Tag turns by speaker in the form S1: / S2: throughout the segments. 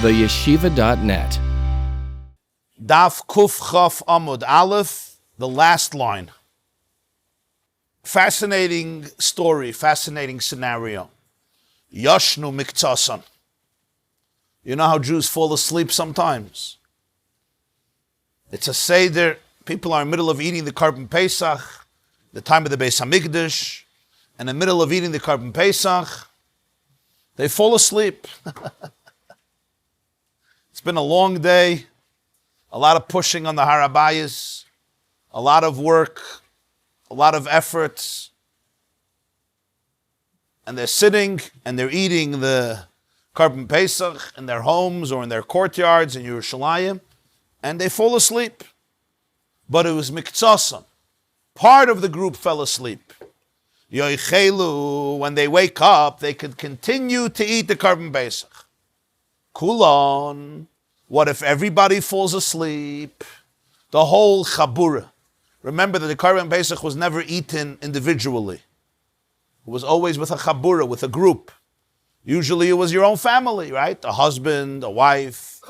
S1: theyeshiva.net.
S2: Daf Kuf Chaf Amud Aleph, the last line. Fascinating story, fascinating scenario. Yashnu Miktsasan. You know how Jews fall asleep sometimes? It's a Seder. People are in the middle of eating the Korban Pesach, the time of the Beis Hamikdash, in the middle of eating the Korban Pesach, they fall asleep. It's been a long day, a lot of pushing on the harabayas, a lot of work, a lot of efforts, and they're sitting and they're eating the Korban Pesach in their homes or in their courtyards in Yerushalayim, and they fall asleep. But it was Miktsasan. Part of the group fell asleep. Yoichelu, when they wake up, they could continue to eat the Korban Pesach. Kulon, what if everybody falls asleep? The whole chabura. Remember that the Korban Pesach was never eaten individually. It was always with a chabura, with a group. Usually it was your own family, right? A husband, a wife,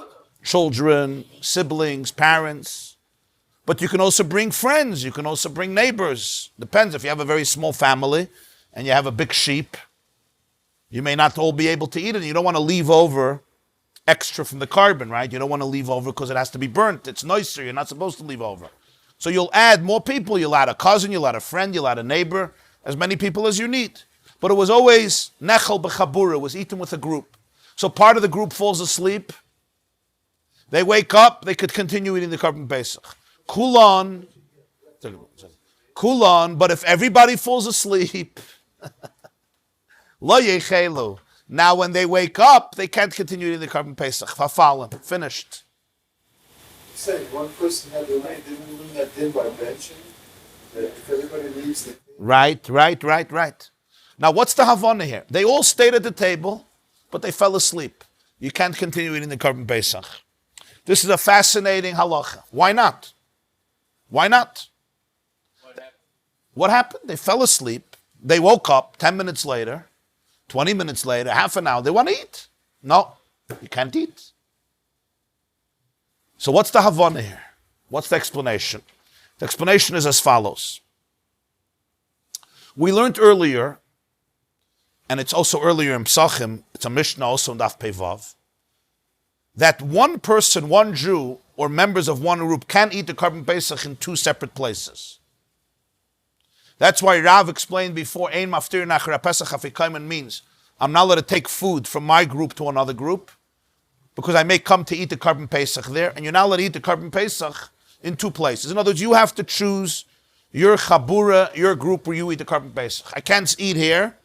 S2: children, siblings, parents. But you can also bring friends, you can also bring neighbors. Depends, if you have a very small family and you have a big sheep, you may not all be able to eat it, and you don't want to leave over extra from the carbon, right? You don't want to leave over because it has to be burnt. It's nicer, you're not supposed to leave over. So you'll add more people, you'll add a cousin, you'll add a friend, you'll add a neighbor, as many people as you need. But it was always nechel b'chabura, was eaten with a group. So part of the group falls asleep, they wake up, they could continue eating the Korban Pesach. Kulon, but if everybody falls asleep, lo yechelu. Now when they wake up, they can't continue eating the Korban Pesach. Fafalin, finished.
S3: You say one person had the night, didn't we learn that din by benching? That if everybody leaves the...
S2: Right. Now what's the Havana here? They all stayed at the table, but they fell asleep. You can't continue eating the Korban Pesach. This is a fascinating halacha. Why not? What happened? They fell asleep. They woke up 10 minutes later, 20 minutes later, half an hour. They want to eat. No, you can't eat. So what's the Havana here? What's the explanation? The explanation is as follows. We learned earlier, and it's also earlier in Pesachim, it's a Mishnah also in Daf Pei Vav, that one person, one Jew, or members of one group can eat the Korban Pesach in two separate places. That's why Rav explained before, Ein maftir nachar Pesach afikaimen means, I'm not allowed to take food from my group to another group, because I may come to eat the Korban Pesach there, and you're not allowed to eat the Korban Pesach in two places. In other words, you have to choose your chabura, your group where you eat the Korban Pesach. I can't eat here,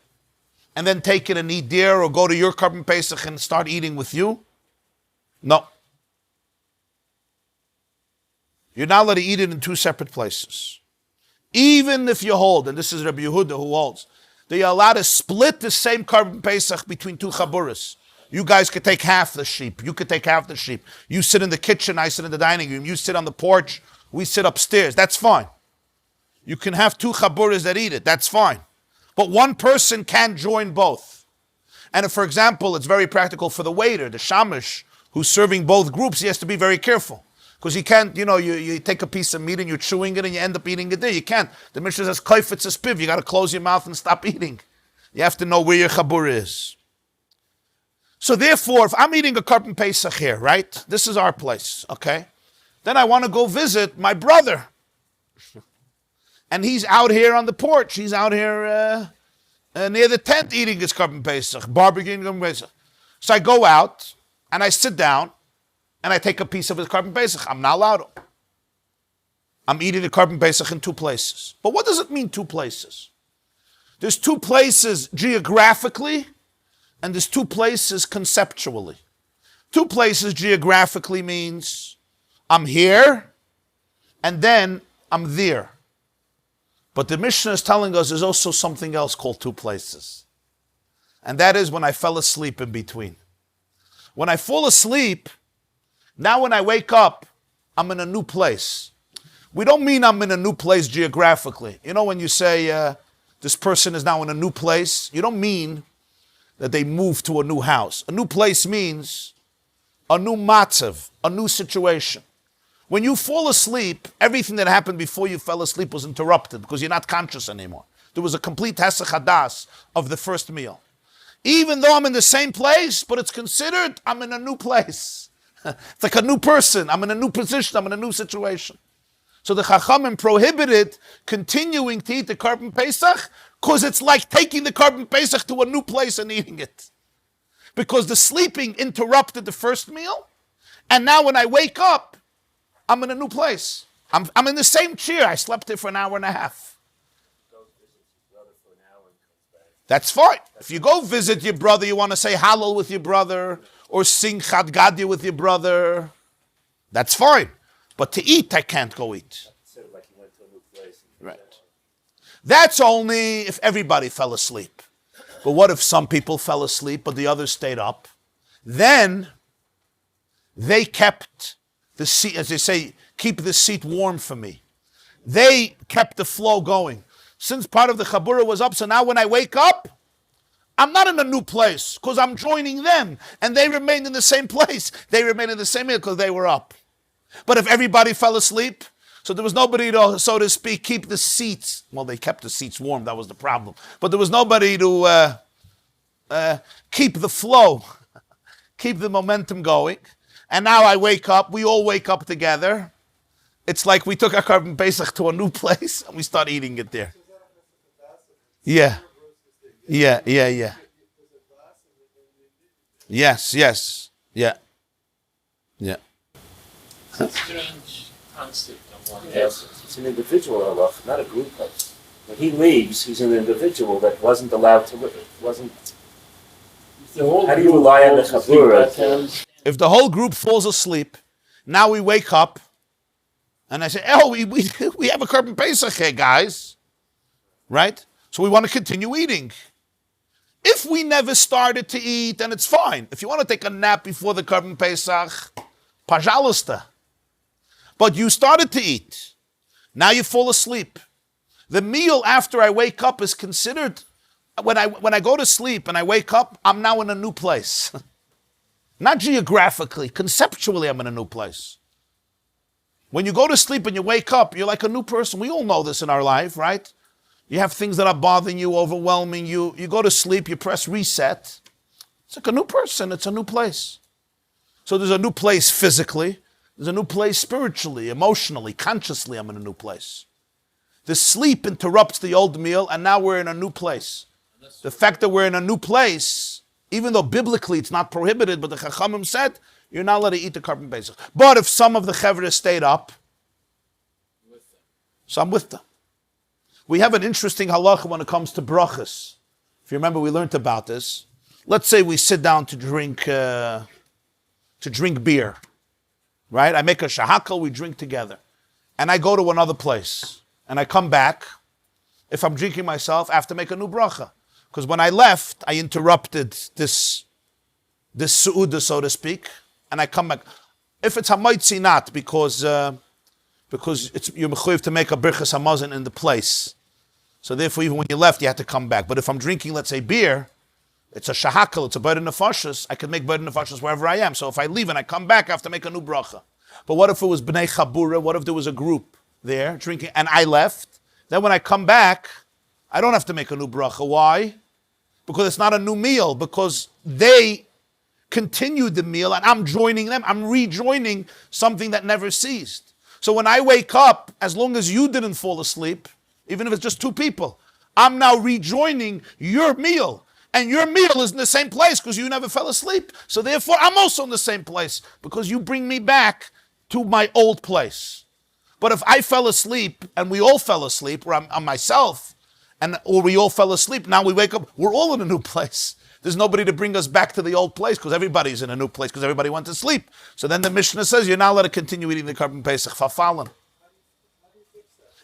S2: and then take it and eat there, or go to your Korban Pesach and start eating with you. No. You're not allowed to eat it in two separate places. Even if you hold, and this is Rabbi Yehuda who holds, that you're allowed to split the same Korban Pesach between two chaburas. You guys could take half the sheep. You could take half the sheep. You sit in the kitchen, I sit in the dining room. You sit on the porch, we sit upstairs. That's fine. You can have two chaburas that eat it. That's fine. But one person can't join both. And if, for example, it's very practical for the waiter, the shamish, who's serving both groups, he has to be very careful. Because you can't, you take a piece of meat and you're chewing it and you end up eating it there. You can't. The Mishnah says, kaifetz a spiv. You got to close your mouth and stop eating. You have to know where your chabur is. So therefore, if I'm eating a Korban Pesach here, right? This is our place, okay? Then I want to go visit my brother. And he's out here on the porch. He's out here near the tent eating his Korban Pesach, barbecuing Korban Pesach. So I go out and I sit down and I take a piece of his Korban Pesach. I'm not allowed to. I'm eating the Korban Pesach in two places. But what does it mean, two places? There's two places geographically, and there's two places conceptually. Two places geographically means I'm here, and then I'm there. But the Mishnah is telling us there's also something else called two places. And that is when I fell asleep in between. When I fall asleep, now when I wake up, I'm in a new place. We don't mean I'm in a new place geographically. You know when you say this person is now in a new place, you don't mean that they moved to a new house. A new place means a new matzav, a new situation. When you fall asleep, everything that happened before you fell asleep was interrupted because you're not conscious anymore. There was a complete hesach hadas of the first meal. Even though I'm in the same place, but it's considered I'm in a new place. It's like a new person. I'm in a new position. I'm in a new situation. So the Chachamim prohibited continuing to eat the Korban Pesach because it's like taking the Korban Pesach to a new place and eating it. Because the sleeping interrupted the first meal, and now when I wake up, I'm in a new place. I'm in the same chair. I slept there for an hour and a half. That's fine. If you go visit your brother, you want to say Hallel with your brother, or sing Chad Gadya with your brother, that's fine. But to eat, I can't go eat. Right. That's only if everybody fell asleep. But what if some people fell asleep, but the others stayed up? Then they kept the seat, as they say, keep the seat warm for me. They kept the flow going. Since part of the Chabura was up, so now when I wake up, I'm not in a new place because I'm joining them. And they remained in the same place. They remained in the same meal because they were up. But if everybody fell asleep, so there was nobody to, so to speak, keep the seats. Well, they kept the seats warm. That was the problem. But there was nobody to keep the flow, keep the momentum going. And now I wake up. We all wake up together. It's like we took our Korban Pesach to a new place and we start eating it there. Yeah. Yeah. Yes. Yeah.
S1: It's a strange concept of one person. It's an individual halach, not a group halach. When he leaves, he's an individual that wasn't allowed to live. How do you rely on the chabura?
S2: If the whole group falls asleep, now we wake up, and I say, "Oh, we have a Korban Pesach here, guys." Right? So we want to continue eating. If we never started to eat, then it's fine. If you want to take a nap before the Korban Pesach, pajalista. But you started to eat. Now you fall asleep. The meal after I wake up is considered, when I go to sleep and I wake up, I'm now in a new place. Not geographically, conceptually I'm in a new place. When you go to sleep and you wake up, you're like a new person. We all know this in our life, right? You have things that are bothering you, overwhelming you. You go to sleep, you press reset. It's like a new person. It's a new place. So there's a new place physically. There's a new place spiritually, emotionally, consciously. I'm in a new place. The sleep interrupts the old meal, and now we're in a new place. The fact that we're in a new place, even though biblically it's not prohibited, but the Chachamim said, you're not allowed to eat the Korban Pesach. But if some of the Chevra stayed up, so I'm with them. We have an interesting halacha when it comes to brachas. If you remember, we learned about this. Let's say we sit down to drink beer, right? I make a shahakal, we drink together. And I go to another place. And I come back. If I'm drinking myself, I have to make a new bracha. Because when I left, I interrupted this su'udah, so to speak. And I come back. If it's hamaitzi, not, because it's you're mechuyev to make a birchas hamazon in the place. So therefore, even when you left, you had to come back. But if I'm drinking, let's say, beer, it's a shahakal, it's a burden nefashos, I can make burden nefashos wherever I am. So if I leave and I come back, I have to make a new bracha. But what if it was bnei chabura? What if there was a group there drinking and I left? Then when I come back, I don't have to make a new bracha. Why? Because it's not a new meal. Because they continued the meal and I'm joining them. I'm rejoining something that never ceased. So when I wake up, as long as you didn't fall asleep, even if it's just two people, I'm now rejoining your meal. And your meal is in the same place because you never fell asleep. So therefore, I'm also in the same place because you bring me back to my old place. But if I fell asleep and we all fell asleep, or I'm myself, or we all fell asleep, now we wake up, we're all in a new place. There's nobody to bring us back to the old place because everybody's in a new place because everybody went to sleep. So then the Mishnah says you're not allowed to continue eating the Korban Pesach fafalin.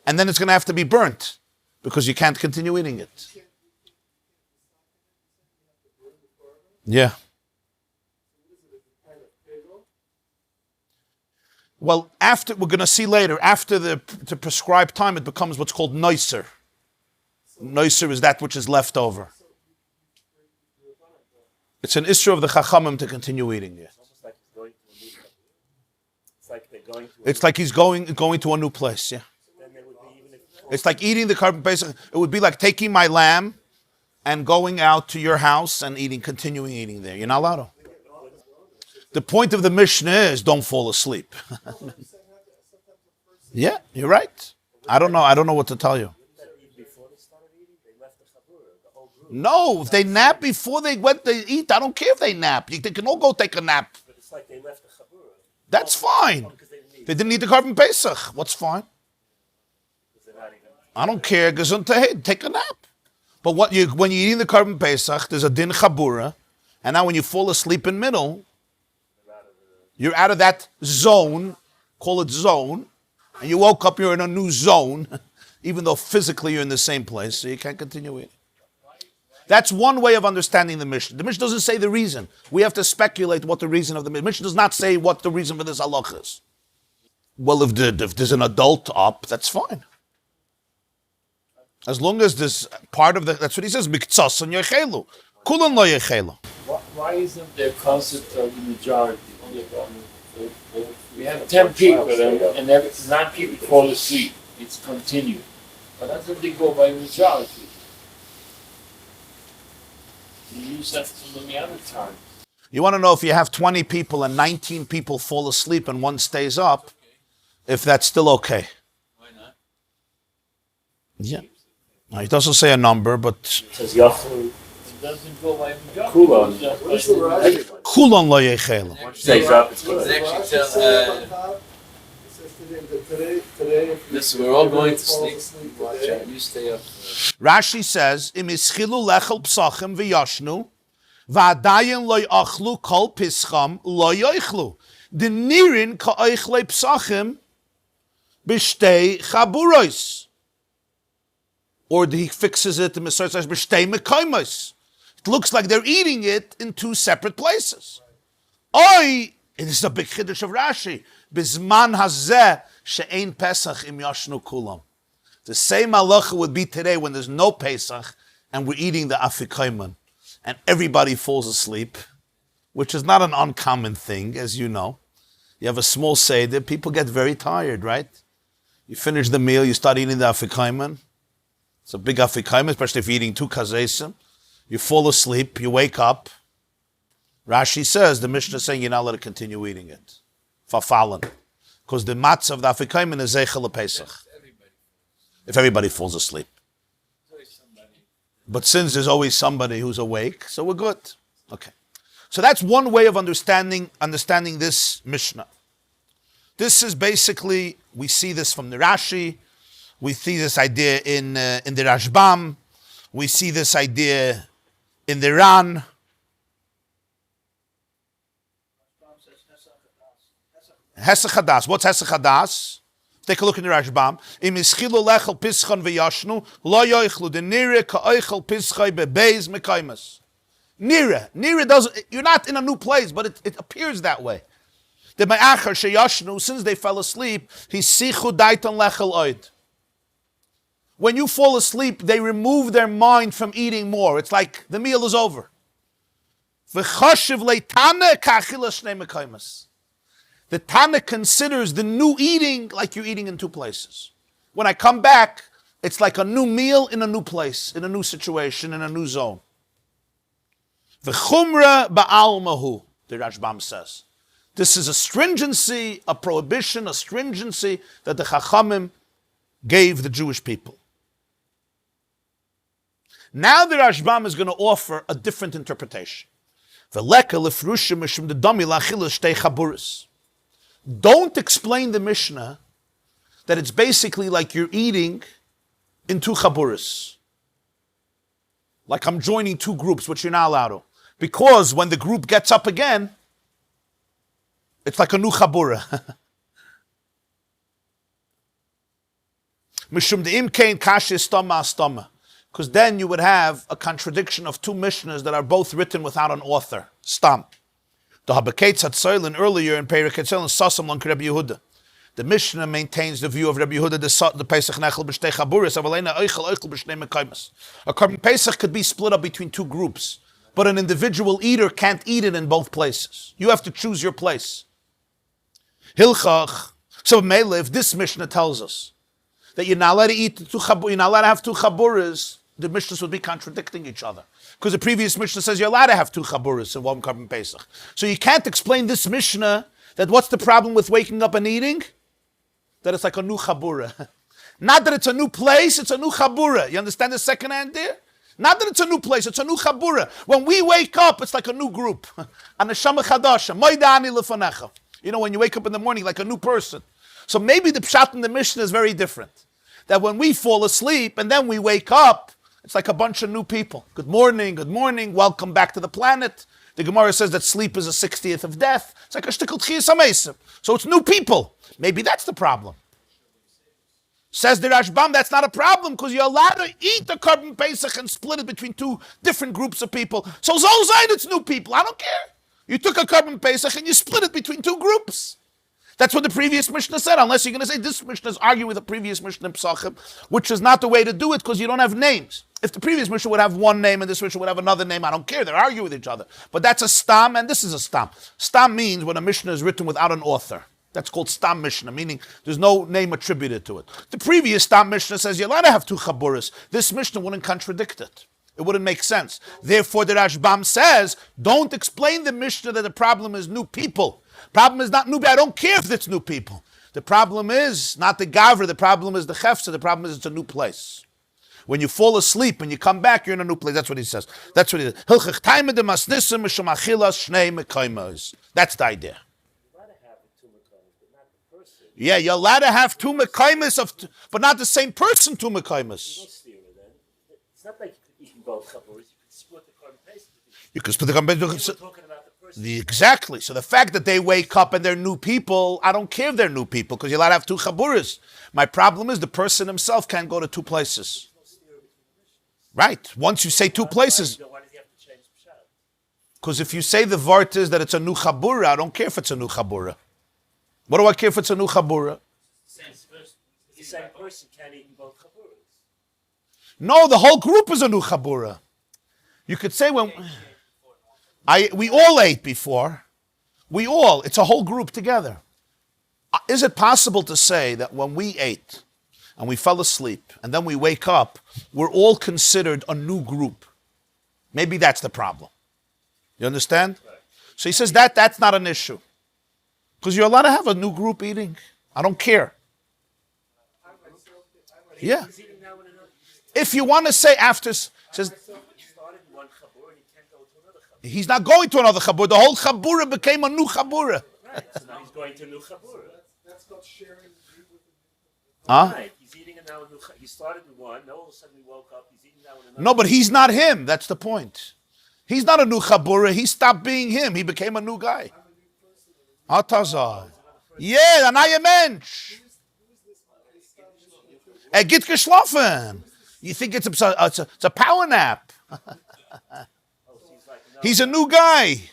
S2: And then it's going to have to be burnt because you can't continue eating it. Yeah. Well, after we're going to see later, after the prescribed time, it becomes what's called noiser. Noiser is that which is left over. It's an issue of the Chachamim to continue eating it.
S1: It's almost like he's going going to
S2: It's like he's going to a new place. Yeah.
S1: then there would be even if
S2: It's like eating the carbon Pesach. It would be like taking my lamb and going out to your house and continuing eating there. You're not allowed to. The point of the Mishnah is don't fall asleep. Yeah, you're right. I don't know what to tell you.
S1: before they started eating, they left the chabura, the whole group.
S2: No, if they nap before they went to eat, I don't care if they nap. They can all go take a nap.
S1: But it's like they left the chabura.
S2: That's fine.
S1: Because they didn't eat.
S2: They didn't eat the carbon Pesach. What's fine?
S1: Because they're not even.
S2: I don't care. Gesundheit, take a nap. But when you're eating the carbon Pesach, there's a din chabura, and now when you fall asleep in middle, you're out of that zone, call it zone, and you woke up, you're in a new zone, even though physically you're in the same place, so you can't continue eating. That's one way of understanding the Mishnah. The Mishnah doesn't say the reason. We have to speculate what the reason of the Mishnah. The Mishnah does not say what the reason for this halach is. Well, if there's an adult up, that's fine. As long as there's part of that's what he says, miktsas and yechelu. Kulan lo yechelu.
S4: Why isn't there concept of the majority? We have 10 people and 9 people fall asleep. It's continued. But that's what they go by majority. You use that so many other times.
S2: You want to know if you have 20 people and 19 people fall asleep and one stays up, if that's still okay.
S4: Why not?
S2: Yeah. Now, it doesn't say a number, but
S1: It says yachlu.
S4: It doesn't go by majority.
S1: Kulan.
S4: It's just
S3: What is
S4: by
S3: the Rashi?
S1: Everyone.
S2: kulan lo yechelu.
S1: Stays up, it's
S3: What does
S1: good.
S3: the
S5: Actually
S3: Rashi
S5: tell,
S3: say on top? It says today, if you-
S5: Listen, we're all going to
S3: everybody
S5: sleep.
S3: falls
S5: Watch
S3: today,
S5: out. You stay up.
S2: Rashi says, Im ischilu lechel psachim v'yashnu, v'adayin lo yachlu kol pischam lo yoichlu. The nirin ka'oichle psachim b'shtei chaburos. Or he fixes it, the Messiah says, b'shtei mekoimos. It looks like they're eating it in two separate places. Oi, and this is a big chiddush of Rashi, bizman hazeh she'ein pesach im yashnu kulam. The same halacha would be today when there's no Pesach and we're eating the afikoman and everybody falls asleep, which is not an uncommon thing, as you know. You have a small seder, people get very tired, right? You finish the meal, you start eating the afikoman. It's a big afikoman, especially if you're eating 2 kazesim. You fall asleep, you wake up. Rashi says, the Mishnah is saying you're not allowed to continue eating it. Fafalin. Because the matzah of the afikoman is zeichel Pesach. If everybody falls asleep. But since there's always somebody who's awake, so we're good. Okay. So that's one way of understanding this Mishnah. This is basically, we see this from the Rashi, we see this idea in the Rashbam, we see this idea in the Ran. Hesach Hadas. What's Hesach Hadas? Take a look in the Rashbam. Im ischilu lechel pischon v'yashnu lo yoichlu de nire ka'oichel pischai bebeis mekaimas. Nire doesn't. You're not in a new place, but it appears that way. The ma'achar sheyashnu, since they fell asleep, hisichu daitan lechel oid. When you fall asleep, they remove their mind from eating more. It's like the meal is over. V'chashiv leitane ka'achila shnei mekaimas. The Tana considers the new eating like you're eating in 2 places. When I come back, it's like a new meal in a new place, in a new situation, in a new zone. V'chumra ba'al mahu, the Rashbam says. This is a stringency, a prohibition, a stringency that the Chachamim gave the Jewish people. Now the Rashbam is going to offer a different interpretation. V'leka lefrushim mishum de dami la'achila shtei chaburis. Don't explain the Mishnah that it's basically like you're eating in 2 chaburis. Like I'm joining 2 groups, which you're not allowed to. Because when the group gets up again, it's like a new chabura. Mishum de'im kein kashi stama stama. Because then you would have a contradiction of 2 Mishnahs that are both written without an author. Stam. The Habaketz had Soilin earlier in Perek Etzel and Sasam Lank Rabbi Yehuda. The Mishnah maintains the view of Rabbi Yehuda, the Pesach Nechel b'shtei chaburis, avaleina oichel b'shnei mekaymas. A carbon Pesach could be split up between 2 groups, but an individual eater can't eat it in both places. You have to choose your place. Hilchach, So Mele, if this Mishnah tells us that you're not allowed to eat you're not allowed to have two chaburas, the Mishnahs would be contradicting each other. Because the previous Mishnah says you're allowed to have two chaburas in one Korban Pesach. So you can't explain this Mishnah that what's the problem with waking up and eating? That it's like a new chabura. Not that it's a new place, it's a new chabura. You understand the second hand there? Not that it's a new place, it's a new chabura. When we wake up, it's like a new group. Anashama chadasha, moidani lefanecha. You know, when you wake up in the morning, like a new person. So maybe the pshat in the Mishnah is very different. That when we fall asleep and then we wake up, it's like a bunch of new people. Good morning, welcome back to the planet. The Gemara says that sleep is a 60th of death. It's like a shtickle tchiyas hamesim. So it's new people. Maybe that's the problem. Says the Rashbam, that's not a problem because you're allowed to eat the Korban Pesach and split it between two different groups of people. So Zolzain, it's new people. I don't care. You took a Korban Pesach and you split it between two groups. That's what the previous Mishnah said, unless you're going to say this Mishnah is arguing with the previous Mishnah in Pesachim, which is not the way to do it because you don't have names. If the previous Mishnah would have one name and this Mishnah would have another name, I don't care. They're arguing with each other. But that's a stam and this is a stam. Stam means when a Mishnah is written without an author. That's called stam Mishnah, meaning there's no name attributed to it. The previous stam Mishnah says you're allowed to have two chaburas. This Mishnah wouldn't contradict it. It wouldn't make sense. Therefore, the Rashbam says, don't explain the Mishnah that the problem is new people. Problem is not new people. I don't care if it's new people. The problem is not the gavra. The problem is the chefsa. The problem is it's a new place. When you fall asleep and you come back, you're in a new place. That's what he says. That's what he says. That's the idea. Yeah, you're allowed to have two mekaymis, but not the same person, two mekaymis.
S1: It's not like you can both chaburas. You can split the Korban Pesach.
S2: You can split the Korban Pesach.
S1: We're talking about the person.
S2: Exactly. So the fact that they wake up and they're new people, I don't care if they're new people because you're allowed to have two chaburas. My problem is the person himself can't go to two places. Right. Once you say two places.
S1: Why does he have to change the pshat?
S2: Because if you say the vart is that it's a new chabura, I don't care if it's a new chabura. What do I care if it's a new chabura?
S1: The same person can't eat in both chaburas.
S2: No, the whole group is a new chabura. You could say we all ate before. It's a whole group together. Is it possible to say that when we ate and we fell asleep and then we wake up, we're all considered a new group? Maybe that's the problem. You understand? Right. So he says that's not an issue. Because you're allowed to have a new group eating. I don't care. Yeah. If you want to say after, says he's not going to another chabura. The whole chabura became a new chabura.
S1: Right. So now he's going to a new chabura.
S3: That's called sharing.
S1: Right. He's eating now a new. He started with one. Now all of a sudden he woke up. He's eating now another.
S2: No, but he's not him. That's the point. He's not a new chabura. He stopped being him. He became a new guy. Atazar. Yeah, anaya mensch. Git geschlafen. You think it's a power nap. He's a new guy.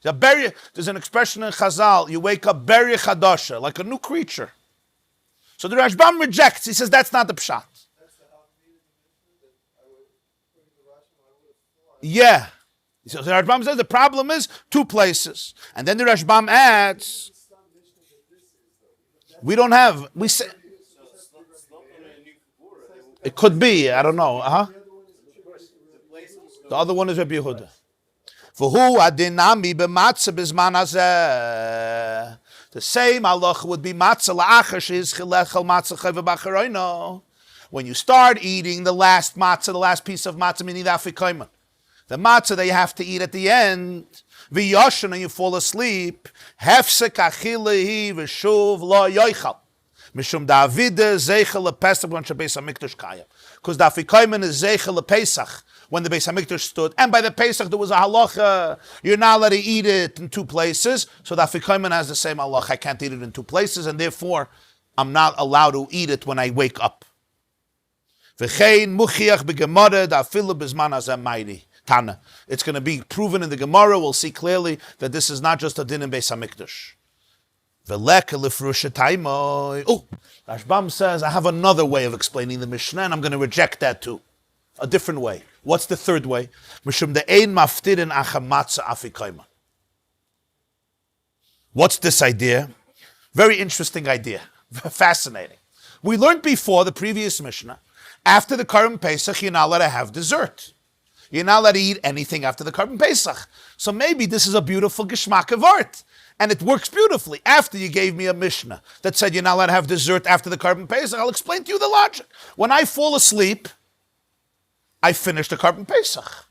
S2: There's an expression in Chazal, you wake up beri chadasha, like a new creature. So the Rashbam rejects. He says that's not the pshat. Yeah. So the Rashbam says the problem is two places. And then the Rashbam adds, we don't have, we say, it could be, I don't know. The other one is Rabbi Yehuda. The same halacha would be matzah la'achar she's chilechel matzah chayva b'acharoino. When you start eating the last matzah, the last piece of matzah, meaning the afikoyma, the matzah that you have to eat at the end, v'yoshen, and you fall asleep, hefsek achilehi v'shuv lo yoichal. Mishum Davide zeichel lePesach when Beis Hamikdash kayam. Because the afikoyman is zeichel lePesach when the Beis Hamikdash stood, and by the Pesach there was a halacha. You're not allowed to eat it in two places, so the afikoyman has the same halacha. I can't eat it in two places, and therefore I'm not allowed to eat it when I wake up. V'chein muchiach b'gemara da'afilu b'zman hazeh mayri. Tana. It's going to be proven in the Gemara. We'll see clearly that this is not just a din in Beis Hamikdash. Oh, Rashbam says, I have another way of explaining the Mishnah, and I'm going to reject that too. A different way. What's the third way? What's this idea? Very interesting idea. Fascinating. We learned before the previous Mishnah, after the Korban Pesach, you're not allowed to have dessert. You're not allowed to eat anything after the Korban Pesach. So maybe this is a beautiful geschmack of art. And it works beautifully. After you gave me a Mishnah that said you're not allowed to have dessert after the Korban Pesach, I'll explain to you the logic. When I fall asleep, I finish the Korban Pesach.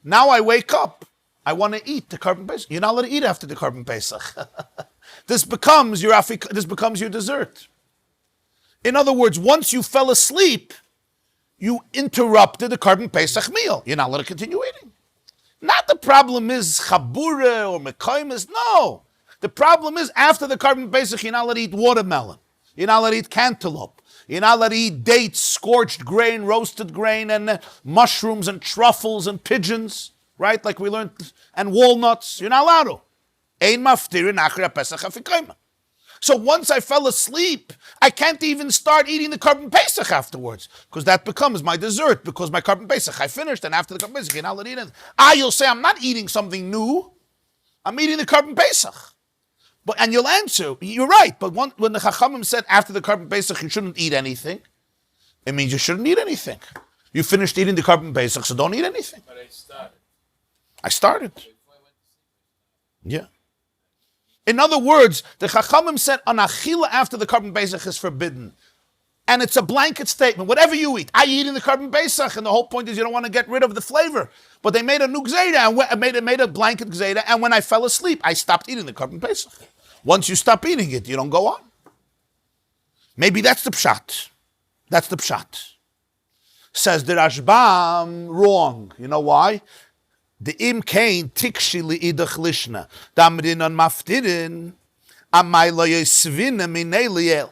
S2: Now I wake up. I want to eat the Korban Pesach. You're not allowed to eat after the Korban Pesach. This becomes your dessert. In other words, once you fell asleep, you interrupted the Korban Pesach meal. You're not allowed to continue eating. Not the problem is chabura or mekaymis. No. The problem is after the Korban Pesach, you're not allowed to eat watermelon. You're not allowed to eat cantaloupe. You're not allowed to eat dates, scorched grain, roasted grain, and mushrooms and truffles and pigeons, right? Like we learned, and walnuts. You're not allowed to. Ein maftirin achar Pesach afikayma. So once I fell asleep, I can't even start eating the Korban Pesach afterwards, because that becomes my dessert, because my Korban Pesach I finished, and after the Korban Pesach, you're not allowed to eat it. You'll say, I'm not eating something new. I'm eating the Korban Pesach. And you'll answer, you're right, but when the Chachamim said after the Korban Pesach you shouldn't eat anything, it means you shouldn't eat anything. You finished eating the Korban Pesach, so don't eat anything.
S4: But
S2: I started. Yeah. In other words, the Chachamim said an achila after the Korban Pesach is forbidden. And it's a blanket statement. Whatever you eat, I eat in the Korban Pesach, and the whole point is you don't want to get rid of the flavor. But they made a new gzeira, and made a blanket gzeira, and when I fell asleep, I stopped eating the Korban Pesach. Once you stop eating it, you don't go on. Maybe that's the pshat. That's the pshat. Says the Rashbam, wrong. You know why? The im kain tikshi li'idach lishna damrin on maftirin amay lo yisvina minei liel.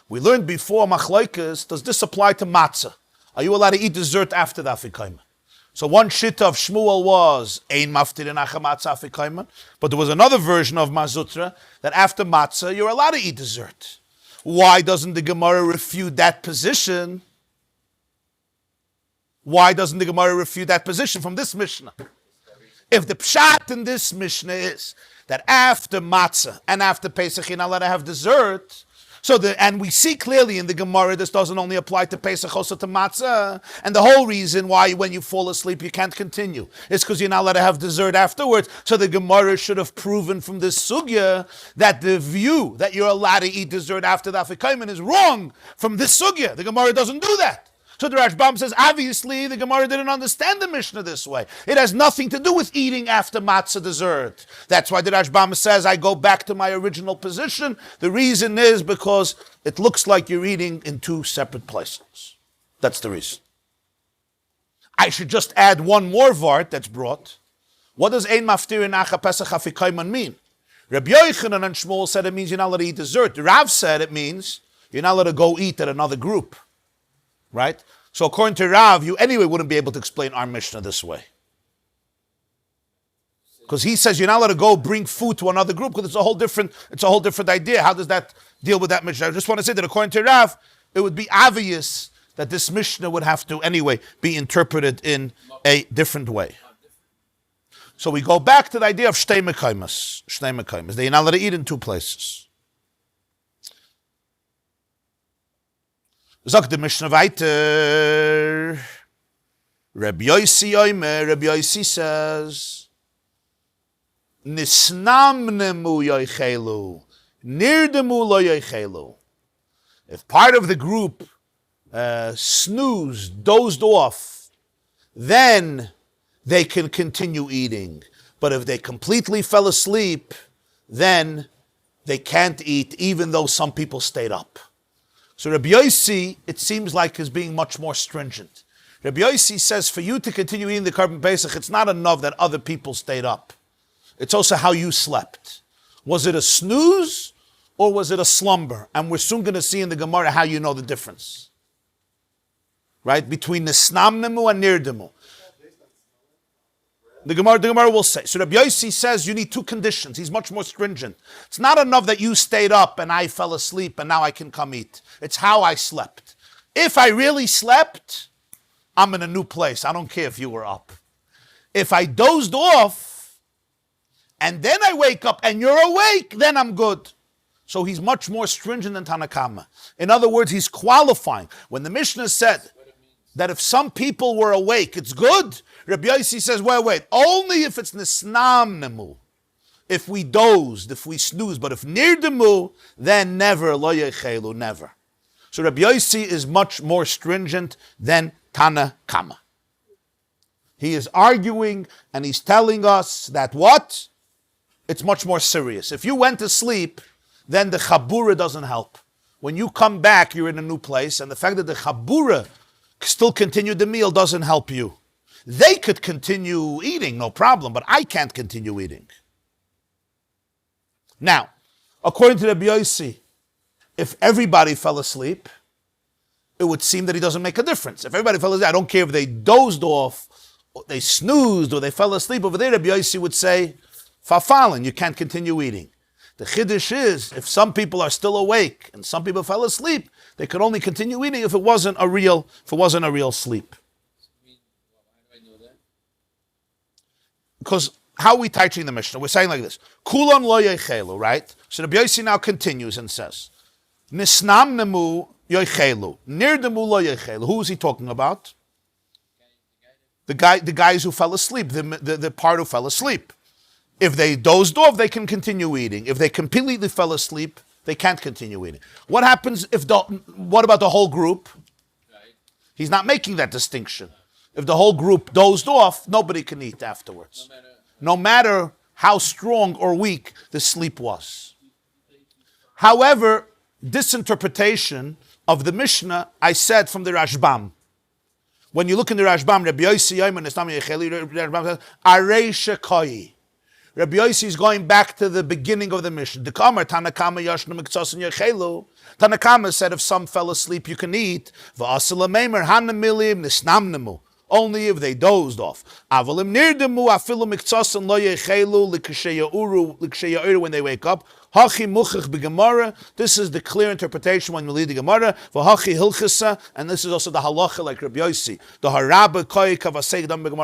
S2: We learned before machlokes. Does this apply to matzah? Are you allowed to eat dessert after the afikayman? So one shita of Shmuel was ein maftirin acha matzah afikayman, but there was another version of Mazutra that after matzah you're allowed to eat dessert. Why doesn't the Gemara refute that position? Why doesn't the Gemara refute that position from this Mishnah? If the pshat in this Mishnah is that after matzah and after Pesach you're not allowed to have dessert, and we see clearly in the Gemara this doesn't only apply to Pesach, also to matzah, and the whole reason why when you fall asleep you can't continue is because you're not allowed to have dessert afterwards. So the Gemara should have proven from this sugya that the view that you're allowed to eat dessert after the afikayman is wrong from this sugya. The Gemara doesn't do that. So the Rashbam says, obviously, the Gemara didn't understand the Mishnah this way. It has nothing to do with eating after matzah dessert. That's why the Rashbam says, I go back to my original position. The reason is because it looks like you're eating in two separate places. That's the reason. I should just add one more vart that's brought. What does Ein Maftirin Acha Pesach Afikayman mean? Rabbi Yochanan and Shmuel said it means you're not allowed to eat dessert. Rav said it means you're not allowed to go eat at another group. Right? So according to Rav, you anyway wouldn't be able to explain our Mishnah this way. Because he says you're not allowed to go bring food to another group because it's a whole different idea. How does that deal with that Mishnah? I just want to say that according to Rav, it would be obvious that this Mishnah would have to anyway be interpreted in a different way. So we go back to the idea of shtei mekaymas. Shtei mekaymas. They're not allowed to eat in two places. Sagt der Mishnah weiter. Rabbi Yossi says, Nisnamnemu yoichelu, nirdemu lo yoichelu. If part of the group snoozed, dozed off, then they can continue eating. But if they completely fell asleep, then they can't eat, even though some people stayed up. So Rabbi Yossi, it seems like, is being much more stringent. Rabbi Yossi says for you to continue eating the Korban Pesach, it's not enough that other people stayed up. It's also how you slept. Was it a snooze or was it a slumber? And we're soon going to see in the Gemara how you know the difference. Right? Between Nisnamnemu and Nirdemu. The Gemara will say. So Rabbi Yossi says you need two conditions. He's much more stringent. It's not enough that you stayed up and I fell asleep and now I can come eat. It's how I slept. If I really slept, I'm in a new place. I don't care if you were up. If I dozed off and then I wake up and you're awake, then I'm good. So he's much more stringent than Tanakama. In other words, he's qualifying. When the Mishnah said that if some people were awake, it's good, Rabbi Yossi says, wait, only if it's nisnam nemu. If we dozed, if we snoozed, but if nirdemu, then never, lo yechelu, never. So Rabbi Yossi is much more stringent than Tanakama. He is arguing and he's telling us that what? It's much more serious. If you went to sleep, then the chabura doesn't help. When you come back, you're in a new place, and the fact that the chabura still continued the meal doesn't help you. They could continue eating, no problem, but I can't continue eating. Now, according to Rabbi Yossi, if everybody fell asleep, it would seem that he doesn't make a difference. If everybody fell asleep, I don't care if they dozed off, or they snoozed, or they fell asleep. Over there, Rabbi Yossi would say, Fafalin, you can't continue eating. The chiddush is, if some people are still awake and some people fell asleep, they could only continue eating if it wasn't a real sleep. Because how are we teaching the Mishnah? We're saying like this: Kulam lo yechelu, right? So Rabbi Yossi now continues and says, Nisnam nemu yochelu, nirdemu lo yechelu. Who is he talking about? The guys who fell asleep, the part who fell asleep. If they dozed off, they can continue eating. If they completely fell asleep, they can't continue eating. What happens what about the whole group? He's not making that distinction. If the whole group dozed off, nobody can eat afterwards. No matter how strong or weak the sleep was. However, this interpretation of the Mishnah, I said from the Rashbam. When you look in the Rashbam, Rabbi Yossi says, Arvei Pesachim. Rabbi Yossi is going back to the beginning of the mission. Tanakama said if some fell asleep, you can eat. Only if they dozed off. When they wake up. This is the clear interpretation when you read the Gemara. And this is also the halacha like Rabbi Yossi.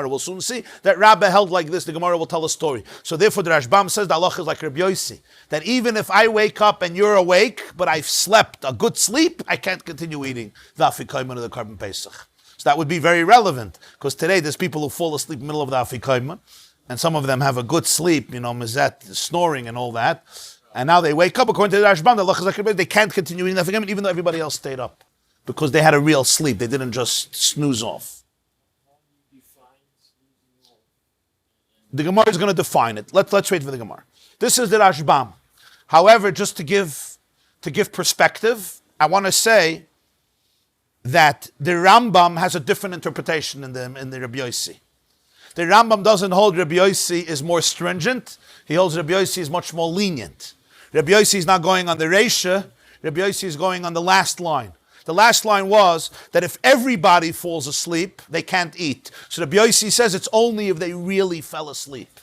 S2: We'll soon see that Rabbi held like this. The Gemara will tell a story. So therefore the Rashbam says the halacha is like Rabbi Yossi. That even if I wake up and you're awake, but I've slept a good sleep, I can't continue eating the afikoyman of the Korban Pesach. So that would be very relevant, because today there's people who fall asleep in the middle of the afikoyman, and some of them have a good sleep, mizet, snoring and all that, and now they wake up, according to the Rashbam, they can't continue eating the afikoyman, even though everybody else stayed up, because they had a real sleep. They didn't just snooze off. The Gemara is going to define it. Let's wait for the Gemara. This is the Rashbam. However, just to give perspective, I want to say that the Rambam has a different interpretation in the Rabbi Yossi. The Rambam doesn't hold Rabbi Yossi is more stringent. He holds Rabbi Yossi is much more lenient. Rabbi Yossi is not going on the Reisha. Rabbi Yossi is going on the last line. The last line was that if everybody falls asleep, they can't eat. So Rabbi Yossi says it's only if they really fell asleep.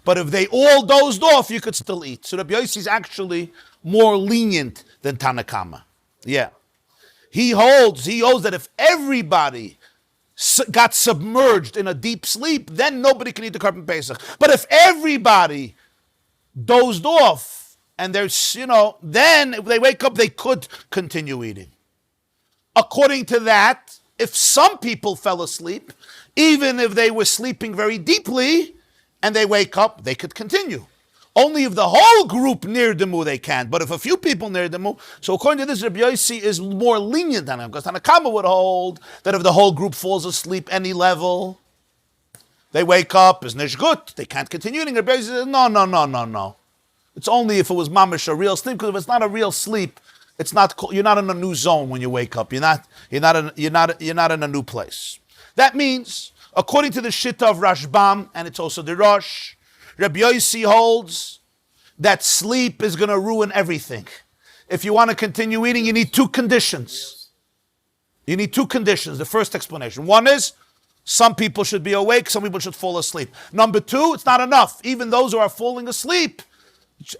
S2: But if they all dozed off, you could still eat. So Rabbi Yossi is actually more lenient than Tanakama. Yeah. He holds that if everybody got submerged in a deep sleep, then nobody can eat the Korban Pesach. But if everybody dozed off and there's, then if they wake up, they could continue eating. According to that, if some people fell asleep, even if they were sleeping very deeply and they wake up, they could continue. Only if the whole group near Demu they can't. But if a few people near Demu, so according to this, Rabbi Yossi is more lenient than him, because Tanakama would hold that if the whole group falls asleep any level, they wake up, is nishgut, they can't continue eating. Rabbi Yossi says, no. It's only if it was mamish, a real sleep, because if it's not a real sleep, you're not in a new zone when you wake up. You're not in a new place. That means, according to the Shitta of Rashbam, and it's also the Rosh, Rabbi Yossi holds that sleep is going to ruin everything. If you want to continue eating, you need two conditions. The first explanation. One is, some people should be awake, some people should fall asleep. Number two, it's not enough. Even those who are falling asleep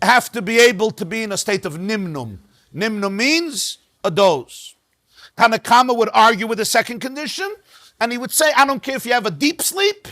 S2: have to be able to be in a state of nimnum. Nimnum means a doze. Tanakama would argue with the second condition, and he would say, I don't care if you have a deep sleep.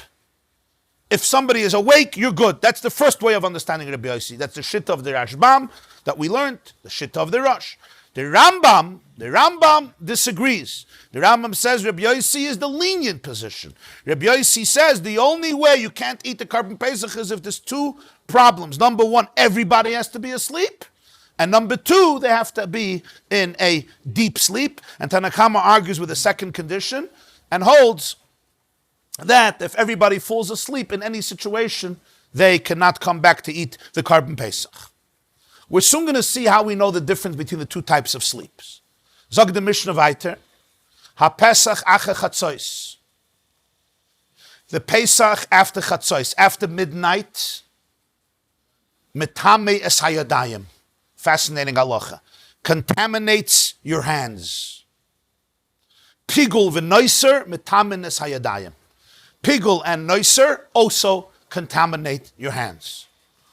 S2: If somebody is awake, you're good. That's the first way of understanding Rabbi Yossi. That's the shit of the Rashbam that we learned, the shit of the Rosh. The Rambam disagrees. The Rambam says Rabbi Yossi is the lenient position. Rabbi Yossi says the only way you can't eat the Korban Pesach is if there's two problems. Number one, everybody has to be asleep. And number two, they have to be in a deep sleep. And Tanakama argues with the second condition and holds that if everybody falls asleep in any situation, they cannot come back to eat the Korban Pesach. We're soon going to see how we know the difference between the two types of sleeps. Zog the Mishnah weiter, ha-Pesach ache Chatzois. The Pesach after Chatzois, after midnight, metame es hayadayim. Fascinating halacha. Contaminates your hands. Pigul v'noiser metamin es hayadayim. Pigul and noiser also contaminate your hands.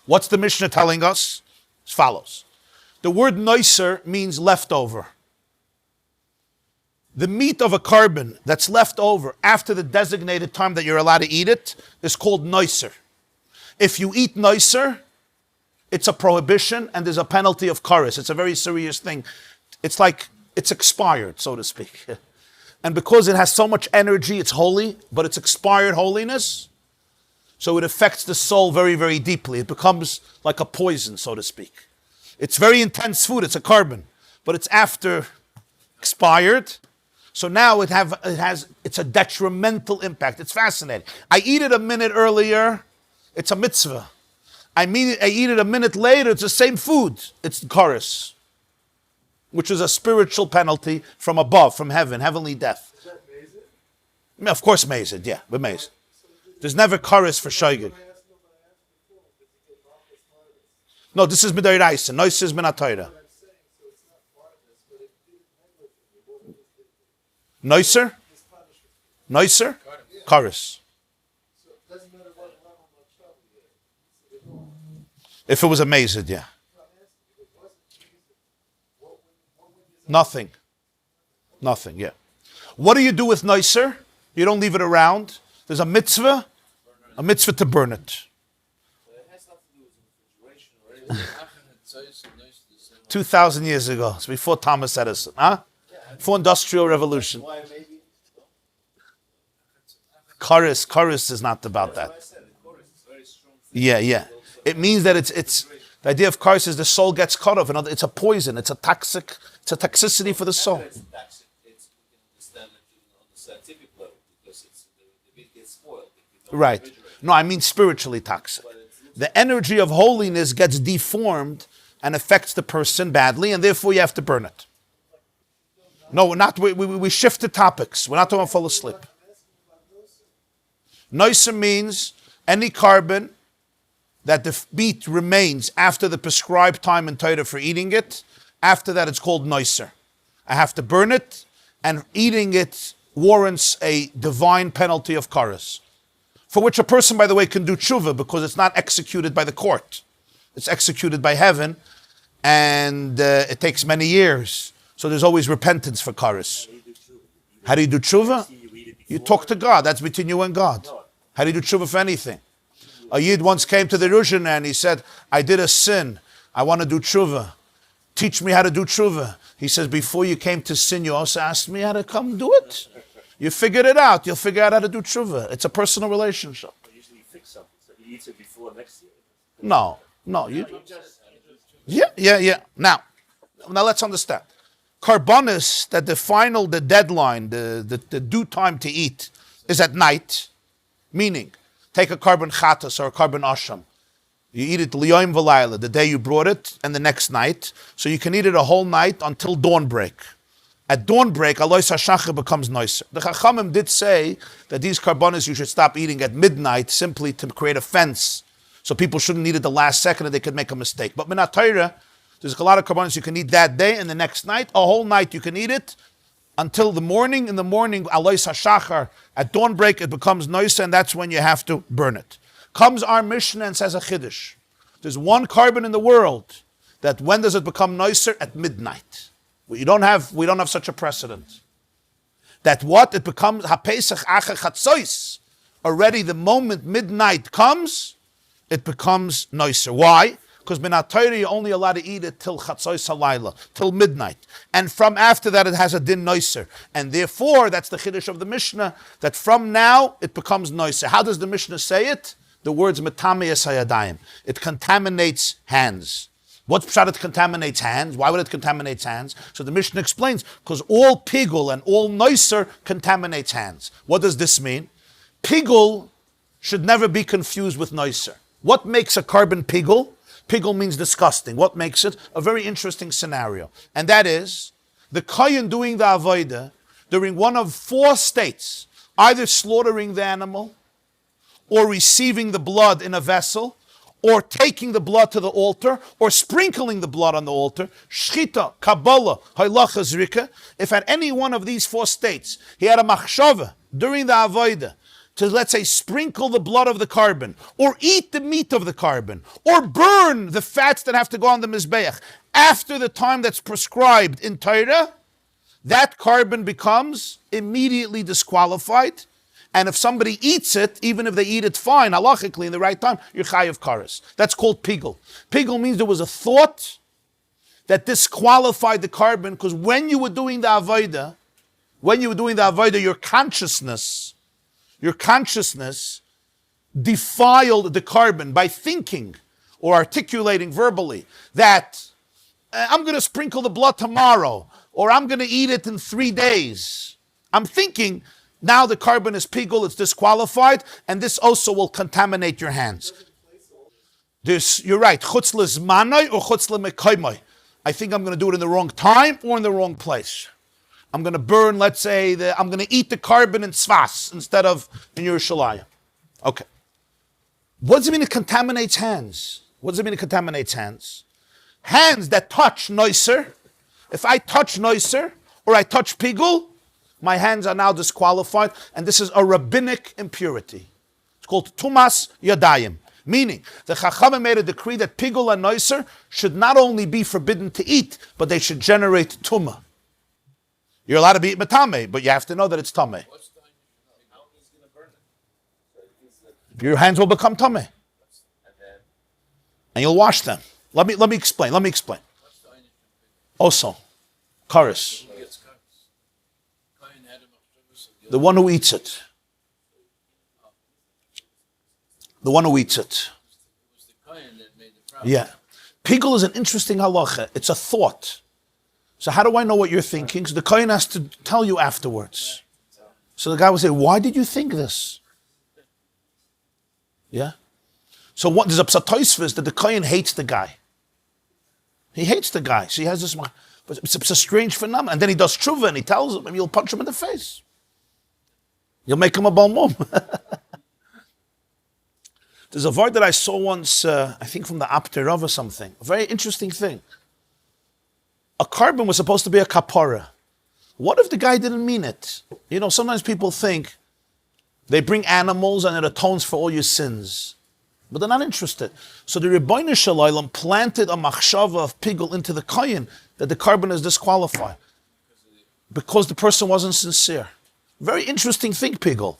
S2: What's the Mishnah telling us? As follows. The word noiser means leftover. The meat of a korban that's left over after the designated time that you're allowed to eat it is called noiser. If you eat noiser, it's a prohibition and there's a penalty of kares. It's a very serious thing. It's like it's expired, so to speak. And because it has so much energy, it's holy, but it's expired holiness, so it affects the soul very, very deeply. It becomes like a poison, so to speak. It's very intense food, it's a korban, but it's after expired, so now it's a detrimental impact. It's fascinating. I eat it a minute earlier, it's a mitzvah. I eat it a minute later, it's the same food. It's the kares, which is a spiritual penalty from above, from heaven, heavenly death.
S3: Is that amazing?
S2: I mean, of course, mazed, yeah, but mazed. There's never kares for shoygig. No, this is midayraisa. Nois is minatayra. Noiser? Noiser? Kares. If it was a mazed, yeah. Nothing, yeah. What do you do with noiser? You don't leave it around. There's a mitzvah to burn it. 2,000 years ago. It's before Thomas Edison. Huh? Before Industrial Revolution. Kares is not about that. Yeah. It means that it's the idea of kares is the soul gets cut off. It's a poison. It's a toxicity for the soul.
S5: It's toxic. We can understand it on the scientific level because the meat gets spoiled.
S2: Right. No, I mean spiritually toxic. The energy of holiness gets deformed and affects the person badly, and therefore you have to burn it. No, we're not. We shifted topics. We're not talking about fall asleep. Noiser means any korban that the meat remains after the prescribed time in Torah for eating it. After that, it's called noiser. I have to burn it, and eating it warrants a divine penalty of kares, for which a person, by the way, can do tshuva because it's not executed by the court. It's executed by heaven, and it takes many years. So there's always repentance for kares. How do you do tshuva? You talk to God. That's between you and God. How do you do tshuva for anything? A Yid once came to the Rishon and he said, I did a sin. I want to do tshuva. Teach me how to do tshuva. He says, before you came to sin, you also asked me how to come do it. You figured it out. You'll figure out how to do tshuva. It's a personal relationship.
S1: But usually you fix something, so he eats it before next year.
S2: No. Yeah. Now let's understand. Karbonis, that the deadline, the due time to eat is at night, meaning take a korban chatas or a korban asham. You eat it liyoim v'layla, the day you brought it, and the next night. So you can eat it a whole night until dawn break. At dawn break, alois hashachar becomes noiser. The Chachamim did say that these karbonis you should stop eating at midnight simply to create a fence, so people shouldn't eat it the last second and they could make a mistake. But minat Torah, there's a lot of karbonis you can eat that day and the next night. A whole night you can eat it until the morning. In the morning, alois hashachar, at dawn break it becomes noiser, and that's when you have to burn it. Comes our Mishnah and says a chiddush. There's one korban in the world that when does it become noiser? At midnight. We don't have such a precedent. That what? It becomes ha-Pesach ache Chatzois. already the moment midnight comes, it becomes nicer. Why? Because Minatayri, you're only allowed to eat it till Chatzos Halayla, till midnight. And from after that, it has a din nicer. And therefore, that's the Chiddush of the Mishnah, that from now, it becomes nicer. How does the Mishnah say it? The words Metameyes Hayadayim. It contaminates hands. What's pshat? It contaminates hands. Why would it contaminate hands? So the Mishnah explains, because all pigul and all nicer contaminates hands. What does this mean? Pigul should never be confused with nicer. What makes a carbon pigul? Pigul means disgusting. What makes it? A very interesting scenario. And that is, the kohen doing the avodah during one of 4 states, either slaughtering the animal, or receiving the blood in a vessel, or taking the blood to the altar, or sprinkling the blood on the altar, shchita, kabbalah, haylacha, zrika. If at any one of these 4 states, he had a machshava during the avodah, to, let's say, sprinkle the blood of the carbon, or eat the meat of the carbon, or burn the fats that have to go on the mizbeach, after the time that's prescribed in Torah, that carbon becomes immediately disqualified. And if somebody eats it, even if they eat it fine, halachically, in the right time, you're chayav kares. That's called pigul. Pigul means there was a thought that disqualified the carbon, because when you were doing the avodah, your consciousness defiled the carbon by thinking or articulating verbally that I'm going to sprinkle the blood tomorrow, or I'm going to eat it in 3 days. I'm thinking now the carbon is pigul, it's disqualified, and this also will contaminate your hands. You're right, chutz lezmanai or chutz lemekoymai. I think I'm going to do it in the wrong time or in the wrong place. I'm going to burn, let's say, I'm going to eat the carbon in Tzfas instead of in Yerushalayim. Okay. What does it mean it contaminates hands? What does it mean it contaminates hands? Hands that touch noiser, if I touch noiser or I touch pigul, my hands are now disqualified, and this is a rabbinic impurity. It's called tumas yadayim. Meaning, the Chachamim made a decree that pigul and noiser should not only be forbidden to eat, but they should generate tumah. You're allowed to be metame, but you have to know that it's tameh. Your hands will become tameh, and you'll wash them. Let me explain. Also, kares. The one who eats it. Yeah. Pigul is an interesting halacha. It's a thought. So how do I know what you're thinking? So the kohen has to tell you afterwards. So the guy will say, why did you think this? Yeah? So there's a psatoisvis that the kohen hates the guy. He hates the guy. So he has this, but it's a strange phenomenon. And then he does tshuva and he tells him, and you'll punch him in the face. You'll make him a balmum. There's a word that I saw once, I think from the Apterov or something. A very interesting thing. A carbon was supposed to be a kapara. What if the guy didn't mean it? You know, sometimes people think they bring animals and it atones for all your sins. But they're not interested. So the Rebbeinu Shalom planted a machshava of pigul into the kohen that the carbon is disqualified. Because the person wasn't sincere. Very interesting thing, pigul.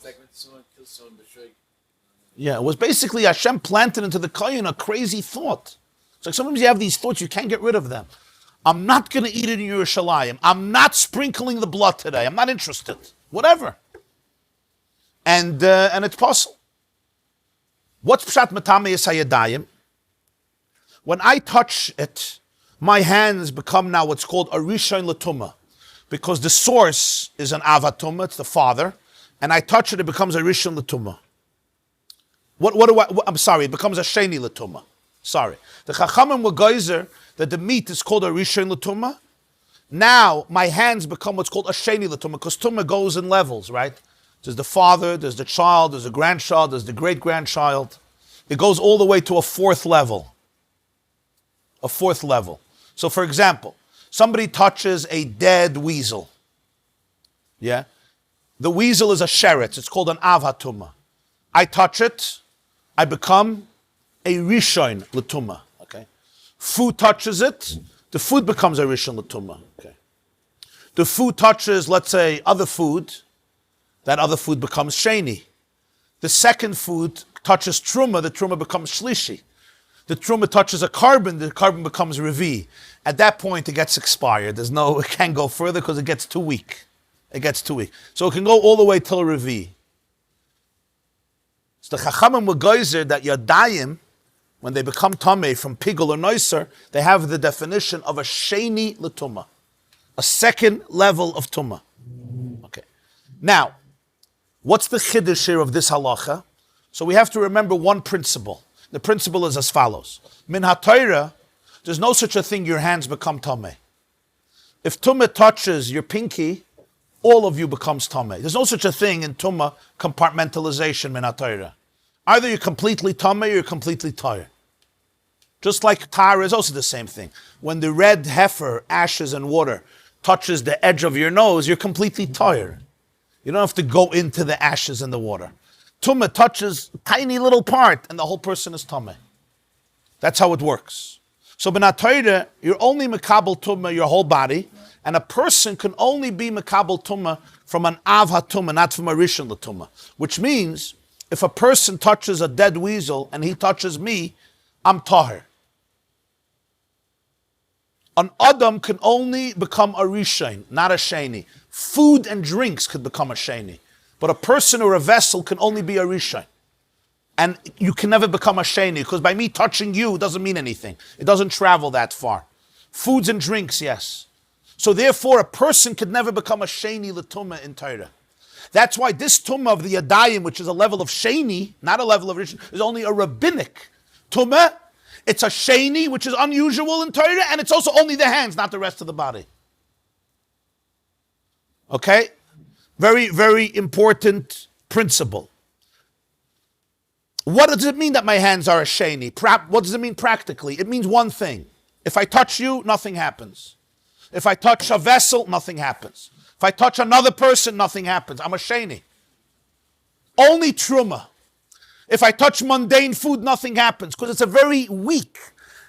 S2: Yeah, it was basically Hashem planted into the kohen a crazy thought. It's like sometimes you have these thoughts, you can't get rid of them. I'm not going to eat it in Yerushalayim. I'm not sprinkling the blood today. I'm not interested. Whatever. And it's possible. What's pshat metameyes hayadayim? When I touch it, my hands become now what's called a rishon l'tumah, because the source is an avatuma, it's the father, and I touch it, it becomes a rishon l'tumah. I'm sorry, it becomes a sheni l'tumah. Sorry. The Chachamim were geyser that the meat is called a rishon l'tumah. Now my hands become what's called a sheni l'tumah, because tumah goes in levels, right? There's the father, there's the child, there's the grandchild, there's the great-grandchild. It goes all the way to a fourth level. A fourth level. So for example, somebody touches a dead weasel. Yeah? The weasel is a sheretz. It's called an avatuma. I touch it, I become a rishon l'tumah. Okay? Food touches it, the food becomes a rishon l'tumah. Okay? The food touches, let's say, other food, that other food becomes sheni. The second food touches truma, the truma becomes shlishi. The truma touches a carbon, the carbon becomes revi. At that point, it gets expired. It can't go further because it gets too weak. It gets too weak. So it can go all the way till revi. So the Chachamim were geyser that yadayim, when they become tameh from pigul or noiser, they have the definition of a sheni l'tumah, a second level of tumah. Okay. Now, what's the chiddush here of this halacha? So we have to remember one principle. The principle is as follows. Min ha-Torah, there's no such a thing your hands become tameh. If tumah touches your pinky, all of you becomes tameh. There's no such a thing in tumah compartmentalization min ha-Torah. Either you're completely tameh or you're completely tired. Just like tar is also the same thing. When the red heifer, ashes and water, touches the edge of your nose, you're completely tired. You don't have to go into the ashes and the water. Tumah touches a tiny little part and the whole person is tameh. That's how it works. So b'nat Torah, you're only mekabel tumah your whole body, and a person can only be mekabel tumah from an av ha-tumah, not from a rishon l'tumah. Which means, if a person touches a dead weasel and he touches me, I'm tahir. An adam can only become a rishon, not a sheni. Food and drinks could become a sheni. But a person or a vessel can only be a rishon. And you can never become a sheni, because by me touching you doesn't mean anything. It doesn't travel that far. Foods and drinks, yes. So therefore, a person could never become a sheni l'tumah in Torah. That's why this tumah of the yadayim, which is a level of sheni, not a level of rishon, is only a rabbinic tumah. It's a sheni, which is unusual in Torah, and it's also only the hands, not the rest of the body. Okay? Very, very important principle. What does it mean that my hands are a sheni? What does it mean practically? It means one thing. If I touch you, nothing happens. If I touch a vessel, nothing happens. If I touch another person, nothing happens. I'm a sheni. Only truma. If I touch mundane food, nothing happens because it's a very weak.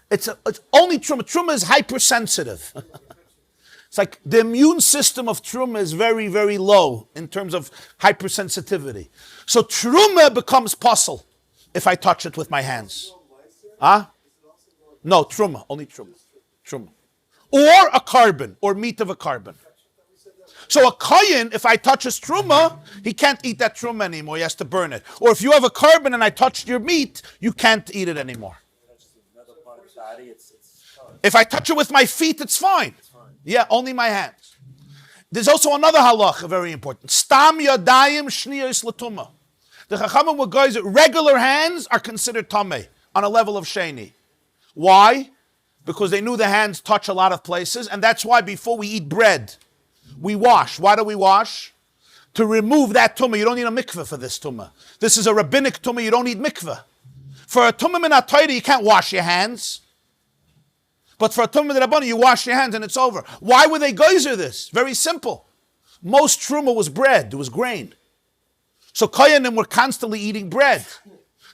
S2: It's only truma. Truma is hypersensitive. It's like the immune system of truma is very, very low in terms of hypersensitivity. So truma becomes puzzle if I touch it with my hands. Huh? No, truma, only truma. Truma. Or a carbon, or meat of a carbon. So a kohen, if I touch his truma, he can't eat that truma anymore. He has to burn it. Or if you have a carbon and I touched your meat, you can't eat it anymore. If I touch it with my feet, it's fine. Yeah, only my hands. There's also another halacha, very important. Stam yadayim shniyos l'tumah. The Chachamim were guys that regular hands are considered tameh on a level of sheni. Why? Because they knew the hands touch a lot of places, and that's why before we eat bread, we wash. Why do we wash? To remove that tumah. You don't need a mikveh for this tumah. This is a rabbinic tumah. You don't need mikveh. For a tumah min ha-Torah, you can't wash your hands. But for a tumah min ha-Rabbanan, you wash your hands and it's over. Why were they geyser this? Very simple. Most truma was bread. It was grain. So koyanim were constantly eating bread.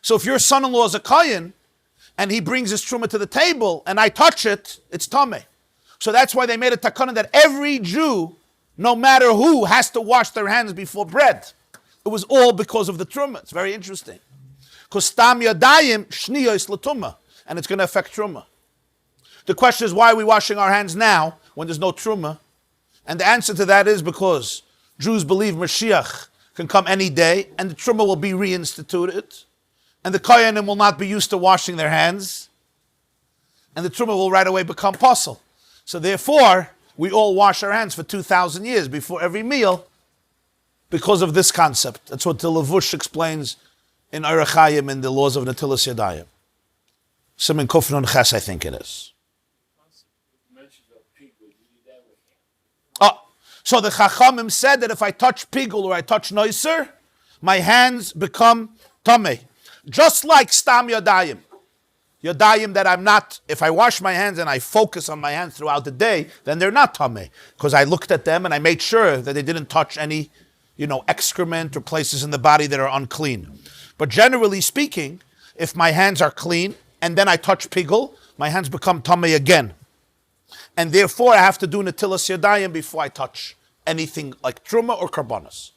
S2: So if your son-in-law is a koyan and he brings his truma to the table and I touch it, it's tameh. So that's why they made a takana that every Jew, no matter who, has to wash their hands before bread. It was all because of the truma. It's very interesting. Because stam yadayim shniyos l'tumah, and it's going to affect truma. The question is, why are we washing our hands now when there's no truma? And the answer to that is because Jews believe Mashiach can come any day, and the truma will be reinstituted, and the koyanim will not be used to washing their hands, and the truma will right away become puzzle. So therefore, we all wash our hands for 2,000 years before every meal because of this concept. That's what the Levush explains in Orach Chaim in the laws of Netilas Yadayim. Siman Kuf Nun Ches, I think it is. Oh, so the Chachamim said that if I touch pigul or I touch noiser, my hands become tameh. Just like stam yadayim. Yadayim that I'm not, if I wash my hands and I focus on my hands throughout the day, then they're not tameh. Because I looked at them and I made sure that they didn't touch any, excrement or places in the body that are unclean. But generally speaking, if my hands are clean and then I touch pigul, my hands become tameh again. And therefore I have to do netilas yadayim before I touch anything like truma or karbanos.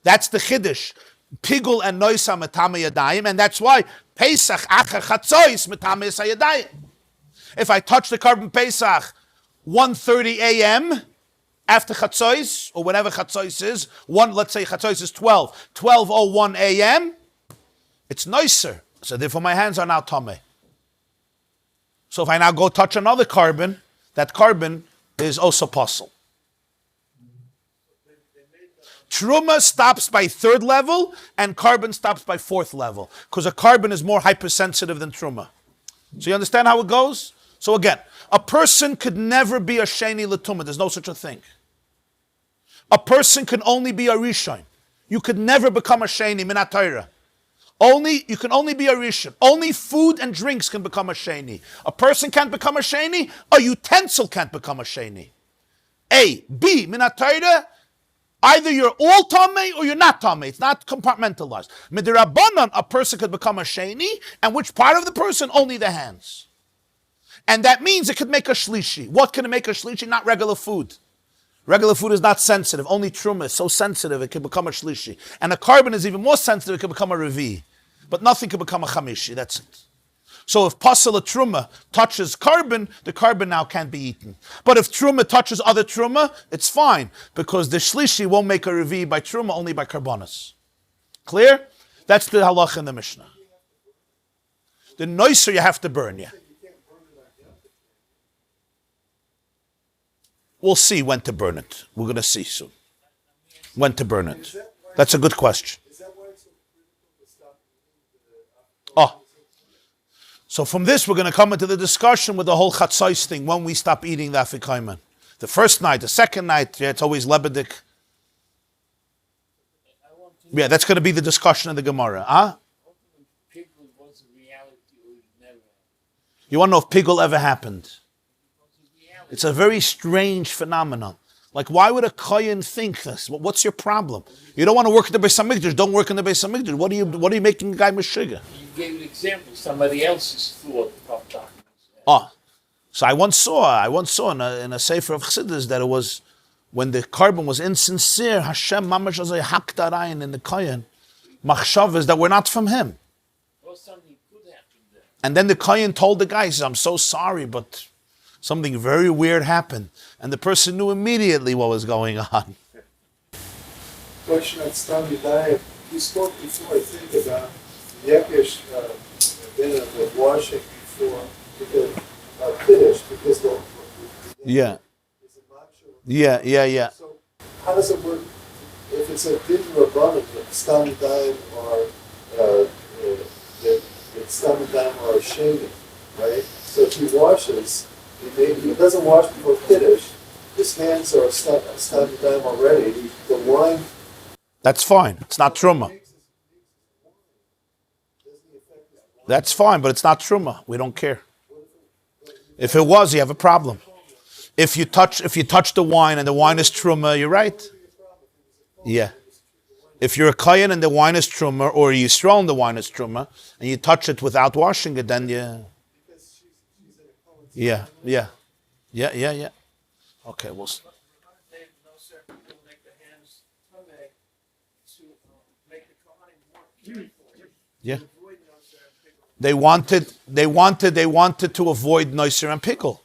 S2: That's the chiddush. Pigul and noisa metame yadayim, and that's why Pesach acher chatzois metame yadayim. If I touch the carbon Pesach 1:30 a.m. after chatzois, or whenever chatzois is, let's say chatzois is 12:01 a.m., it's noiser. So therefore my hands are now tameh. So if I now go touch another carbon, that carbon is also possible. Truma stops by 3rd level, and carbon stops by 4th level, because a carbon is more hypersensitive than truma. So you understand how it goes? So again, a person could never be a sheni l'tumah. There's no such a thing. A person can only be a rishon. You could never become a sheni minat Torah. You can only be a rishon. Only food and drinks can become a sheni. A person can't become a sheni. A utensil can't become a sheni. A. B. Minat Torah. Either you're all tamei or you're not tamei. It's not compartmentalized. Midirabanan, a person could become a sheni, and which part of the person? Only the hands. And that means it could make a shlishi. What can it make a shlishi? Not regular food. Regular food is not sensitive. Only truma is so sensitive it can become a shlishi. And a carbon is even more sensitive, it can become a revi. But nothing can become a chamishi. That's it. So if pasala truma touches carbon, the carbon now can't be eaten. But if truma touches other truma, it's fine, because the shlishi won't make a revi by truma, only by carbonas. Clear? That's the halach in the Mishnah. The noiser you have to burn, yeah. We'll see when to burn it. We're going to see soon when to burn it. That's a good question. Oh. So from this, we're going to come into the discussion with the whole chatzais thing, when we stop eating the afikoimen. The first night, the second night, yeah, it's always lebedik. Yeah, that's going to be the discussion in the Gemara. Huh? You want to know if pigul ever happened? It's a very strange phenomenon. Like, why would a kohen think this? What's your problem? You don't want to work in the Beis HaMikdash, don't work in the Beis HaMikdash. What are you making a guy meshuggah?
S4: You gave an example. Somebody else's thought popped up.
S2: Oh, so I once saw in a sefer of Chassidus that it was when the carbon was insincere. Hashem mamash azay hakdarayin in the kohen machshavas that were not from him.
S4: Well, something could happen there.
S2: And then the kohen told the guy, he says, "I'm so sorry, but something very weird happened," and the person knew immediately what was going on.
S3: Question on Stam Yadayim. You spoke before, I think, about Yekish, been of the washing before, because Kiddush, because the
S2: Yeah.
S3: is a macho.
S2: Yeah.
S3: So how does it work if it's a din rabbanon, Stam Yadayim or it's Stam Yadayim or a shaving, right? So if he washes, he doesn't wash before Kiddush. His hands are Stam Yadayim already. The wine.
S2: That's fine. It's not truma. That's fine, but it's not truma. We don't care. If it was, you have a problem. If you touch the wine and the wine is truma, you're right. Yeah. If you're a kohen and the wine is truma, or you Yisroel and the wine is truma, and you touch it without washing it, then you. Yeah. Okay, we'll. Yeah. They wanted to avoid noiser and pickle.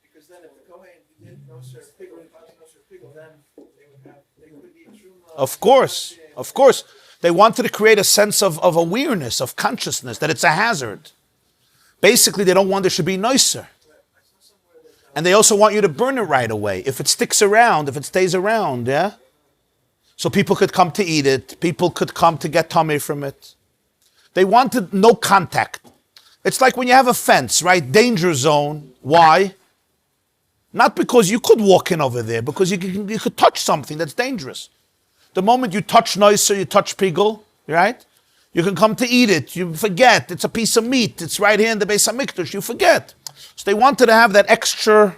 S3: Because then if the Kohen didn't know Sir Pickle, then they could eat truma.
S2: Of course. They wanted to create a sense of awareness, of consciousness, that it's a hazard. Basically, they don't want there should be noiser. And they also want you to burn it right away. If it sticks around, if it stays around, yeah? So people could come to eat it. People could come to get tummy from it. They wanted no contact. It's like when you have a fence, right? Danger zone. Why? Not because you could walk in over there, because you could touch something that's dangerous. The moment you touch noiser, you touch pigul, right? You can come to eat it. You forget. It's a piece of meat. It's right here in the Beis HaMikdash. You forget. So they wanted to have that extra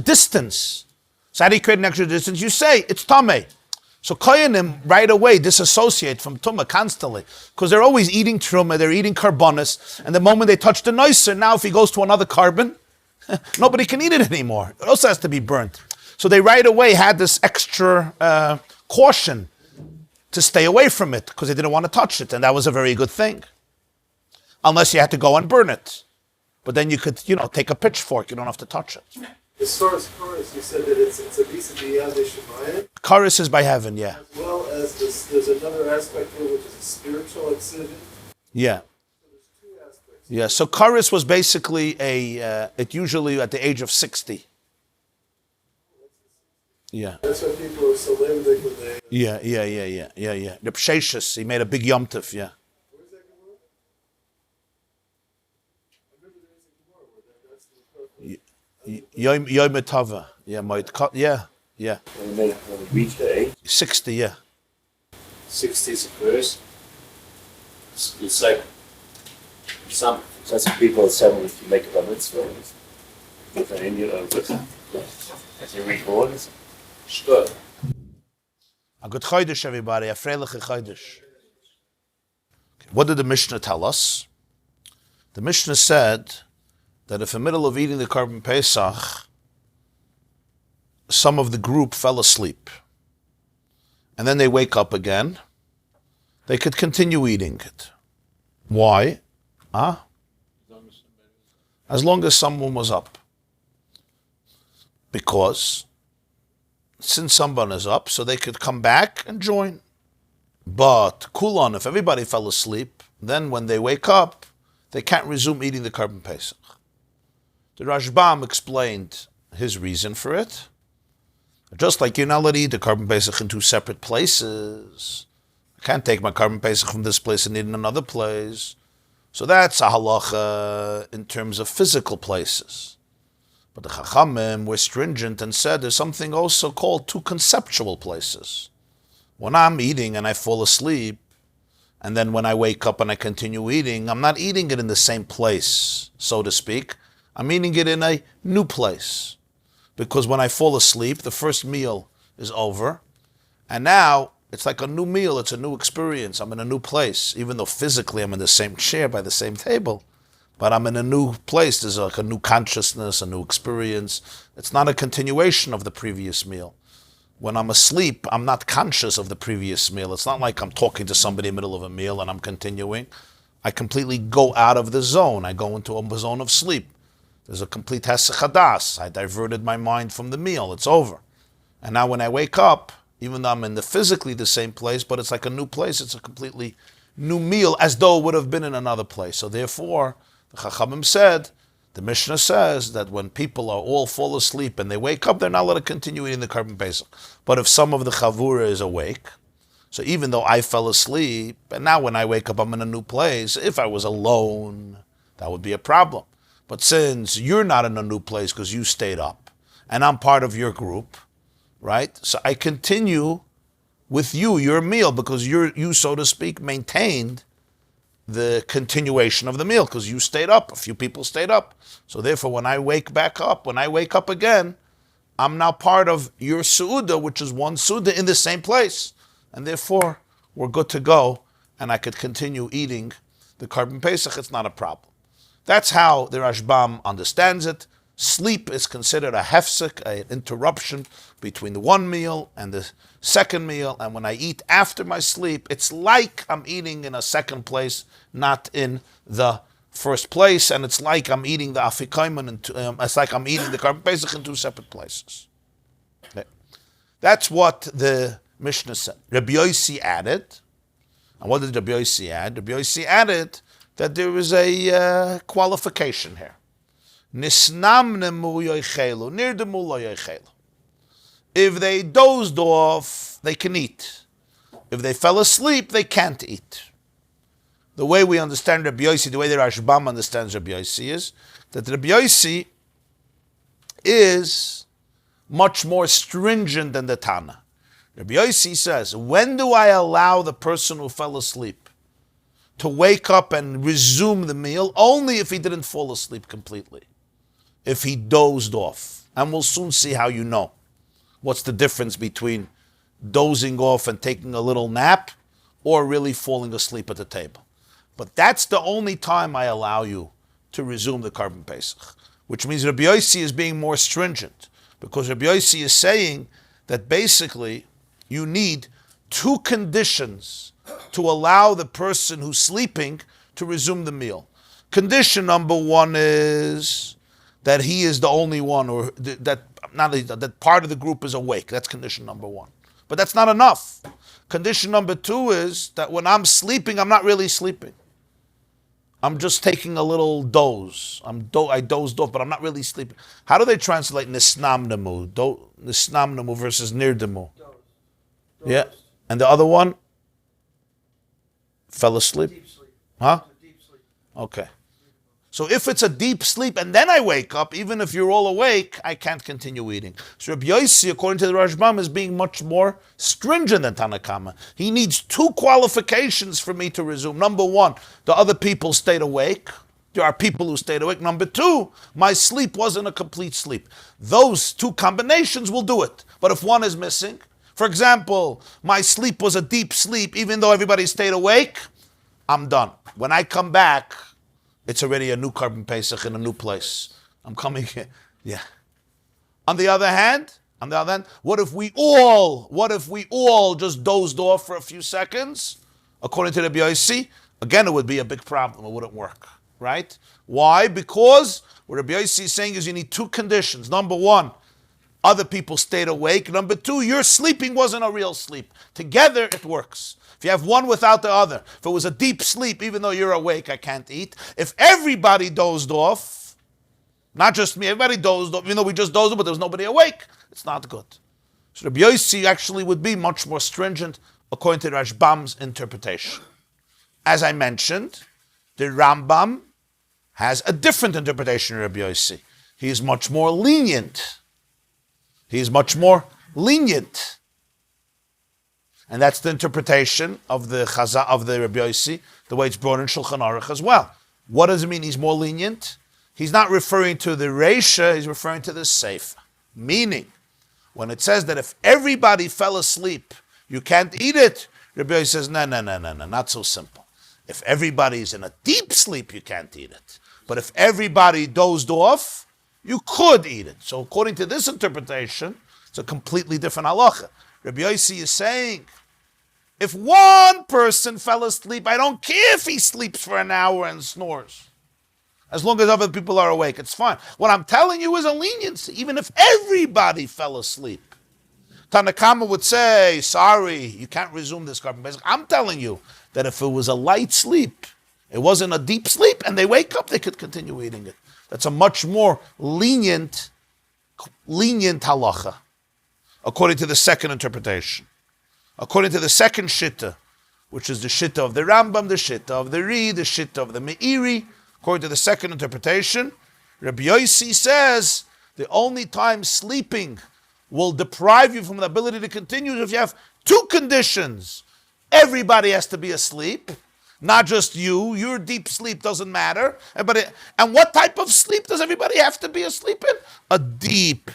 S2: distance. So how do you create an extra distance? You say, it's tameh. So koyanim right away disassociate from tumah constantly, because they're always eating truma, they're eating carbonas, and the moment they touch the noiser, now if he goes to another carbon, nobody can eat it anymore. It also has to be burnt. So they right away had this extra caution to stay away from it because they didn't want to touch it, and that was a very good thing. Unless you had to go and burn it. But then you could, take a pitchfork. You don't have to touch it.
S3: As far as Korach, you said that it's a visa b'yad shemayim.
S2: Korach is by heaven, yeah.
S3: As well as this, there's another aspect here which is a spiritual excision.
S2: Yeah.
S3: So there's two aspects.
S2: Yeah, so Korach was basically it usually at the age of 60. Yeah.
S3: That's why people are so limited when they.
S2: Yeah. The Psheshis, he made a big Yom Tov, yeah.
S3: Where's that Gemara? I remember there is a Gemara where that's the
S2: Yom Tova. Yeah.
S1: When we reach the age,
S2: 60, yeah.
S1: 60 is a curse. It's like some people at 70 if you make a mitzvah with an Indian or with as you're reborn. It's good.
S2: A good Chodesh, everybody. A freiliche Chodesh. What did the Mishnah tell us? The Mishnah said that if in the middle of eating the Korban Pesach, some of the group fell asleep, and then they wake up again, they could continue eating it. Why? As long as someone was up. Because since someone is up, so they could come back and join. But Kulon, if everybody fell asleep, then when they wake up, they can't resume eating the Korban Pesach. The Rashbam explained his reason for it. Just like you're not allowed to eat the Korban Pesach in two separate places. I can't take my Korban Pesach from this place and eat in another place. So that's a halacha in terms of physical places. But the Chachamim were stringent and said there's something also called two conceptual places. When I'm eating and I fall asleep, and then when I wake up and I continue eating, I'm not eating it in the same place, so to speak. I'm eating it in a new place. Because when I fall asleep, the first meal is over. And now, it's like a new meal, it's a new experience. I'm in a new place. Even though physically I'm in the same chair by the same table, but I'm in a new place. There's like a new consciousness, a new experience. It's not a continuation of the previous meal. When I'm asleep, I'm not conscious of the previous meal. It's not like I'm talking to somebody in the middle of a meal and I'm continuing. I completely go out of the zone. I go into a zone of sleep. There's a complete hesech hadas. I diverted my mind from the meal. It's over. And now when I wake up, even though I'm in physically the same place, but it's like a new place, it's a completely new meal, as though it would have been in another place. So therefore, the Chachamim said, the Mishnah says that when people are all fall asleep and they wake up, they're not allowed to continue eating the Korban Pesach. But if some of the Chavura is awake, so even though I fell asleep, and now when I wake up, I'm in a new place, if I was alone, that would be a problem. But since you're not in a new place because you stayed up, and I'm part of your group, right? So I continue with you, your meal, because you, so to speak, maintained the continuation of the meal, because you stayed up, a few people stayed up. So therefore, when I wake up again, I'm now part of your Su'udah, which is one Su'udah in the same place. And therefore, we're good to go, and I could continue eating the Korban Pesach. It's not a problem. That's how the Rashbam understands it. Sleep is considered a hefsek, an interruption between the one meal and the second meal. And when I eat after my sleep, it's like I'm eating in a second place, not in the first place. And it's like I'm eating the afikaiman, it's like I'm eating the Korban Pesach in two separate places. Okay. That's what the Mishnah said. Rabbi Yossi added, and what did Rabbi Yossi add? Rabbi Yossi added that there is a qualification here. If they dozed off, they can eat. If they fell asleep, they can't eat. The way we understand Rabbi Yossi, the way the Rashbam understands Rabbi Yossi is that Rabbi Yossi is much more stringent than the Tana. Rabbi Yossi says, when do I allow the person who fell asleep to wake up and resume the meal? Only if he didn't fall asleep completely. If he dozed off. And we'll soon see how you know. What's the difference between dozing off and taking a little nap or really falling asleep at the table. But that's the only time I allow you to resume the Korban Pesach. Which means Rabbi Yossi is being more stringent. Because Rabbi Yossi is saying that basically you need two conditions to allow the person who's sleeping to resume the meal. Condition number one is that he is the only one, or that part of the group is awake. That's condition number one. But that's not enough. Condition number two is that when I'm sleeping, I'm not really sleeping. I'm just taking a little doze. I dozed off, but I'm not really sleeping. How do they translate nisnamnemu? Nisnamnemu versus nirdemu? Yeah. And the other one? Fell asleep?
S6: Deep sleep.
S2: Huh?
S6: Deep sleep.
S2: Okay. So if it's a deep sleep and then I wake up, even if you're all awake, I can't continue eating. So Rabbi Yossi, according to the Rashbam, is being much more stringent than Tanakama. He needs two qualifications for me to resume. Number one, the other people stayed awake. There are people who stayed awake. Number two, my sleep wasn't a complete sleep. Those two combinations will do it. But if one is missing, for example, my sleep was a deep sleep, even though everybody stayed awake, I'm done. When I come back, it's already a new Korban Pesach in a new place. I'm coming here. Yeah. On the other hand, what if we all just dozed off for a few seconds? According to the Rabbi Yossi, again, it would be a big problem. It wouldn't work, right? Why? Because what Rabbi Yossi is saying is you need two conditions. Number one, other people stayed awake. Number two, your sleeping wasn't a real sleep. Together, it works. If you have one without the other, if it was a deep sleep, even though you're awake, I can't eat. If everybody dozed off, not just me, everybody dozed off, even though we just dozed off, but there was nobody awake, it's not good. So Rabbi Yossi actually would be much more stringent according to Rashbam's interpretation. As I mentioned, the Rambam has a different interpretation of Rabbi Yossi. He is much more lenient. And that's the interpretation of the Chaza of the Rabbi Yossi, the way it's brought in Shulchan Aruch as well. What does it mean he's more lenient? He's not referring to the Reisha, he's referring to the Seifa. Meaning, when it says that if everybody fell asleep, you can't eat it, Rabbi Yossi says, no, not so simple. If everybody's in a deep sleep, you can't eat it. But if everybody dozed off, you could eat it. So according to this interpretation, it's a completely different halacha. Rabbi Yossi is saying, if one person fell asleep, I don't care if he sleeps for an hour and snores. As long as other people are awake, it's fine. What I'm telling you is a leniency, even if everybody fell asleep. Tanakama would say, sorry, you can't resume this Korban Pesach. I'm telling you that if it was a light sleep, it wasn't a deep sleep, and they wake up, they could continue eating it. That's a much more lenient halacha, according to the second interpretation. According to the second shitta, which is the shitta of the Rambam, the shitta of the Ri, the shitta of the Meiri, according to the second interpretation, Rabbi Yossi says the only time sleeping will deprive you from the ability to continue is if you have two conditions. Everybody has to be asleep, not just you. Your deep sleep doesn't matter. And what type of sleep does everybody have to be asleep in? A deep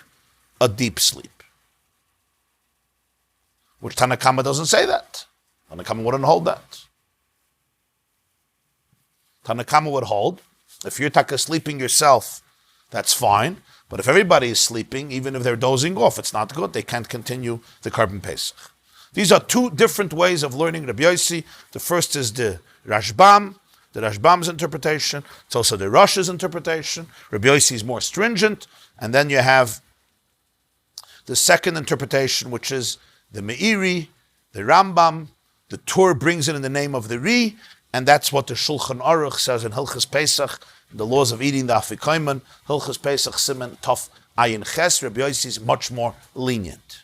S2: sleep. Which Tanakama doesn't say that. Tanakama wouldn't hold that. Tanakama would hold, if you're sleeping yourself, that's fine. But if everybody is sleeping, even if they're dozing off, it's not good. They can't continue the Korban Pesach. These are two different ways of learning Rabbi Yossi. The first is the Rashbam's interpretation. It's also the Rosh's interpretation. Rabbi Yossi is more stringent. And then you have the second interpretation, which is the Meiri, the Rambam. The Tur brings it in the name of the Ri, and that's what the Shulchan Aruch says in Hilchas Pesach, the laws of eating the Afikoimen, Hilchas Pesach, Siman, Tov, Ayin Ches. Rabbi Yossi is much more lenient.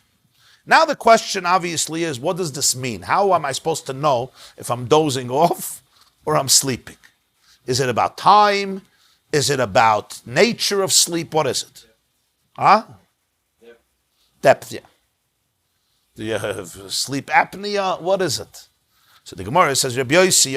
S2: Now the question obviously is, what does this mean? How am I supposed to know if I'm dozing off or I'm sleeping? Is it about time? Is it about nature of sleep? What is it? Depth, yeah. Do you have sleep apnea? What is it? So the Gemara says, Rabbi Yossi,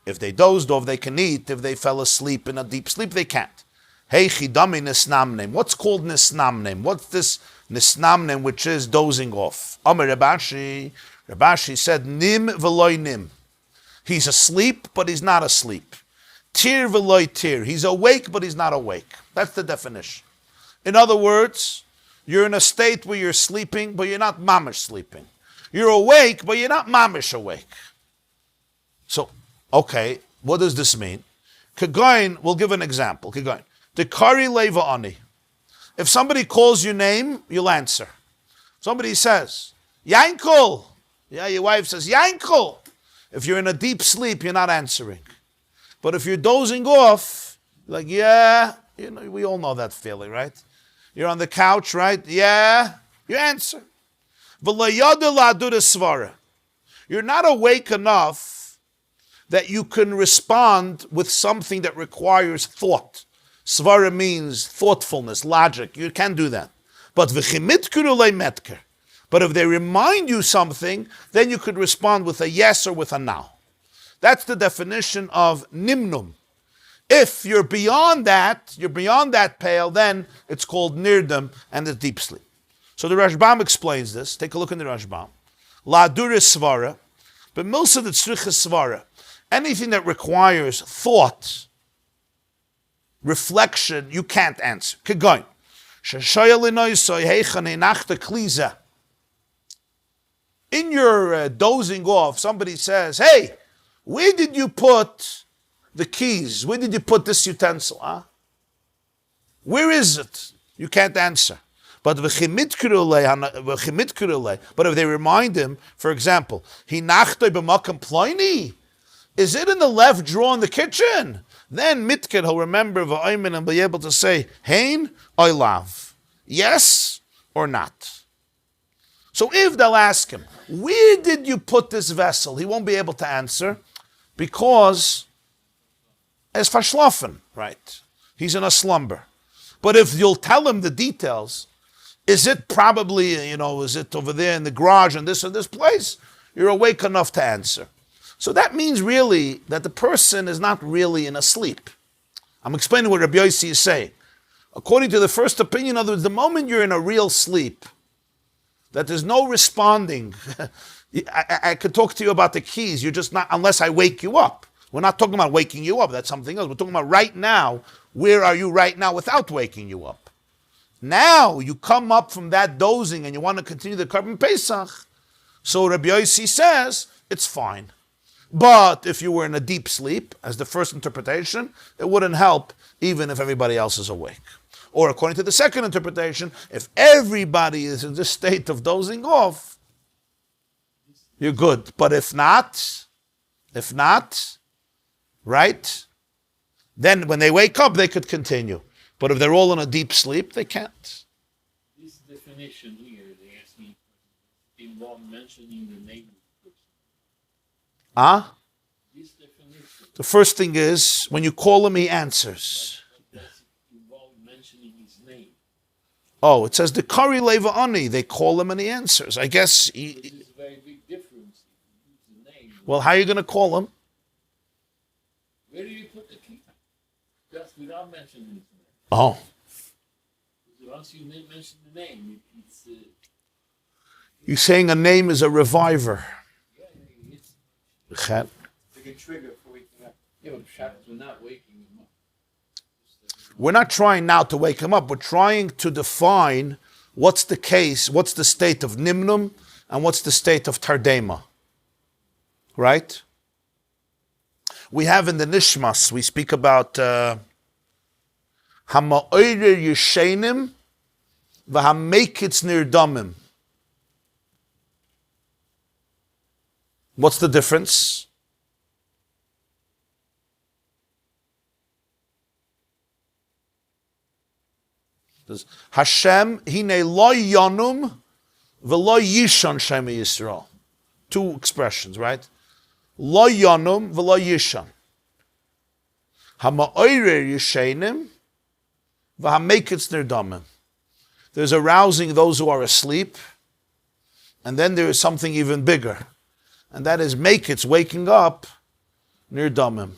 S2: if they dozed off, they can eat. If they fell asleep in a deep sleep, they can't. Hey, chidami nisnamnem. What's called nisnamnem? What's this nisnamnem, which is dozing off? Amar Rabashi said, nim v'loy nim. He's asleep, but he's not asleep. Tir v'loy tir. He's awake, but he's not awake. That's the definition. In other words, You're in a state where you're sleeping, but you're not mamish sleeping. You're awake, but you're not mamish awake. So, okay, what does this mean? Kagoin, we'll give an example. Kagoin. The kari leva ani. If somebody calls your name, you'll answer. Somebody says, Yankel. Yeah, your wife says, Yankel. If you're in a deep sleep, you're not answering. But if you're dozing off, you're like, yeah, we all know that feeling, right? You're on the couch, right? Yeah, you answer. You're not awake enough that you can respond with something that requires thought. Svara means thoughtfulness, logic. You can't do that. But if they remind you something, then you could respond with a yes or with a no. That's the definition of nimnum. If you're beyond that pale, then it's called nirdam and it's deep sleep. So the Rashbam explains this. Take a look in the Rashbam. La duris svara, but milsa the tzricha svara. Anything that requires thought, reflection, you can't answer. Kegoin. In your dozing off, somebody says, hey, where did you put the keys? Where did you put this utensil? Huh? Where is it? You can't answer. But if they remind him, for example, is it in the left drawer in the kitchen? Then mitker, he'll remember and be able to say, hein, I love. Yes or not. So if they'll ask him, where did you put this vessel? He won't be able to answer because as verschlafen, right? He's in a slumber. But if you'll tell him the details, is it probably, is it over there in the garage in this or this place? You're awake enough to answer. So that means really that the person is not really in a sleep. I'm explaining what Rabbi Yossi is saying. According to the first opinion, in other words, the moment you're in a real sleep, that there's no responding. I could talk to you about the keys. You're just not, unless I wake you up. We're not talking about waking you up. That's something else. We're talking about right now. Where are you right now without waking you up? Now you come up from that dozing and you want to continue the Korban Pesach. So Rabbi Yossi says, it's fine. But if you were in a deep sleep, as the first interpretation, it wouldn't help even if everybody else is awake. Or according to the second interpretation, if everybody is in this state of dozing off, you're good. But if not, right, then when they wake up, they could continue. But if they're all in a deep sleep, they can't.
S4: This definition here, they ask me, involve mentioning the name of the person. This definition.
S2: The first thing is, when you call him, he answers.
S4: But does it involve mentioning his name?
S2: Oh, it says the Kari Leva Ani. They call him and he answers. I guess.
S4: This is a very big difference. If you use the name.
S2: Well, how are you going to call him?
S4: Where do you put the key? Just without mentioning his name.
S2: Oh.
S4: Once you mention the name, it's.
S2: You're saying a name is a reviver.
S4: It's
S2: Like
S5: a trigger for waking up.
S4: Yeah, but Shabbos, we're not waking him up.
S2: We're not trying now to wake him up. We're trying to define what's the case, what's the state of Nimnum, and what's the state of Tardema. Right? We have in the Nishmas, we speak about Hama'oire Yeshenim v'hamekitz nirdamim. What's the difference? Hashem hine lo yonum v'lo yishon shema Yisroel. Two expressions, right? Lo yonum v'lo yishon. Hama'oire Yeshenim v'hamekitz nirdamim. There's arousing those who are asleep, and then there is something even bigger, and that is mekitz, waking up, nirdamim.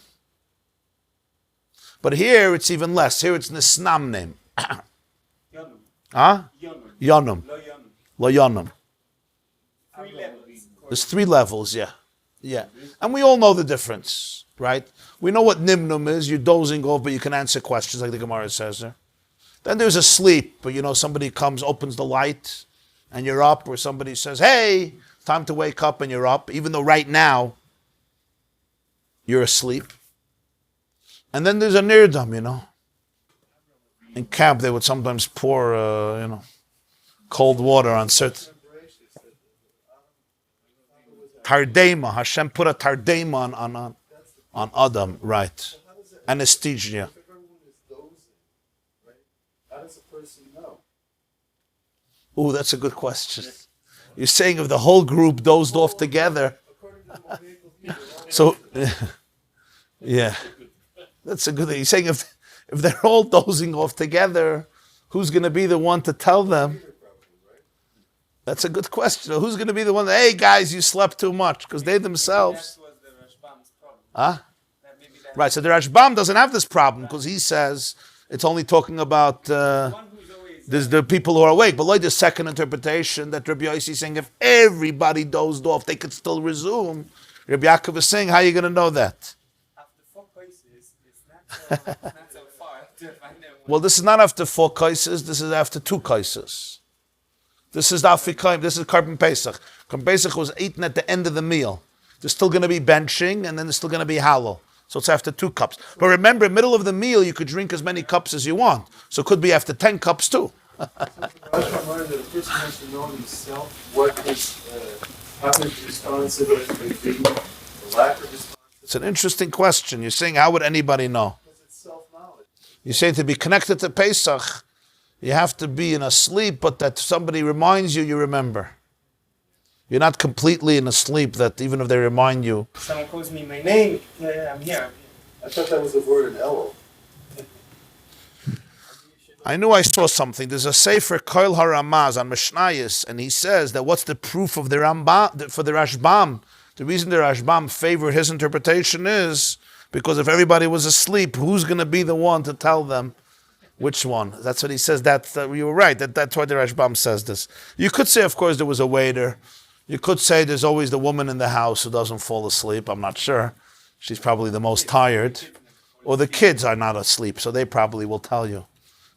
S2: But here it's even less. Here it's nisnamnim. Huh? Yonum. Lo yonum. There's 3 levels, yeah. Yeah. And we all know the difference, right? We know what nimnum is. You're dozing off, but you can answer questions like the Gemara says there. Then there's a sleep, but somebody comes, opens the light, and you're up, or somebody says, hey, time to wake up, and you're up, even though right now you're asleep. And then there's a nirdam, In camp, they would sometimes pour, cold water on certain... Tardema. Hashem put a tardema on Adam, right. Anesthesia.
S3: How does a person know?
S2: Ooh, that's a good question. You're saying if the whole group dozed off together. So, yeah. That's a good thing. You're saying if they're all dozing off together, who's going to be the one to tell them? That's a good question. Who's going to be the one that, hey guys, you slept too much? Because they themselves... Huh? Right, so the Rashbam doesn't have this problem because he says it's only talking about there's the people who are awake. But like the second interpretation that Rabbi Yossi is saying if everybody dozed off, they could still resume. Rabbi Yaakov is saying, how are you going to know that?
S6: After 4 cases, it's not so far to find out.
S2: Well, this is not after 4 cases, this is after 2 cases. This is Afikaim, this is Korban Pesach. Korban Pesach was eaten at the end of the meal. There's still going to be benching, and then there's still going to be halal. So it's after 2 cups. But remember, in the middle of the meal, you could drink as many cups as you want. So it could be after 10 cups too.
S3: The person has to know himself what how his responsibility would be, the lack of responsibility.
S2: It's an interesting question. You're saying, how would anybody know?
S3: Because it's self-knowledge.
S2: You're saying to be connected to Pesach, you have to be in a sleep, but that somebody reminds you, you remember. You're not completely in a sleep that even if they remind you.
S6: Someone calls me my name, yeah, I'm here.
S3: I thought that was the word in Elul.
S2: I knew I saw something. There's a Sefer Koil HaRamaz on Mishnayos, and he says that what's the proof of the Rambam, for the Rashbam? The reason the Rashbam favored his interpretation is because if everybody was asleep, who's going to be the one to tell them which one? That's what he says. You were right. That's why the Rashbam says this. You could say, of course, there was a waiter. You could say there's always the woman in the house who doesn't fall asleep. I'm not sure. She's probably the most tired. Or the kids are not asleep, so they probably will tell you.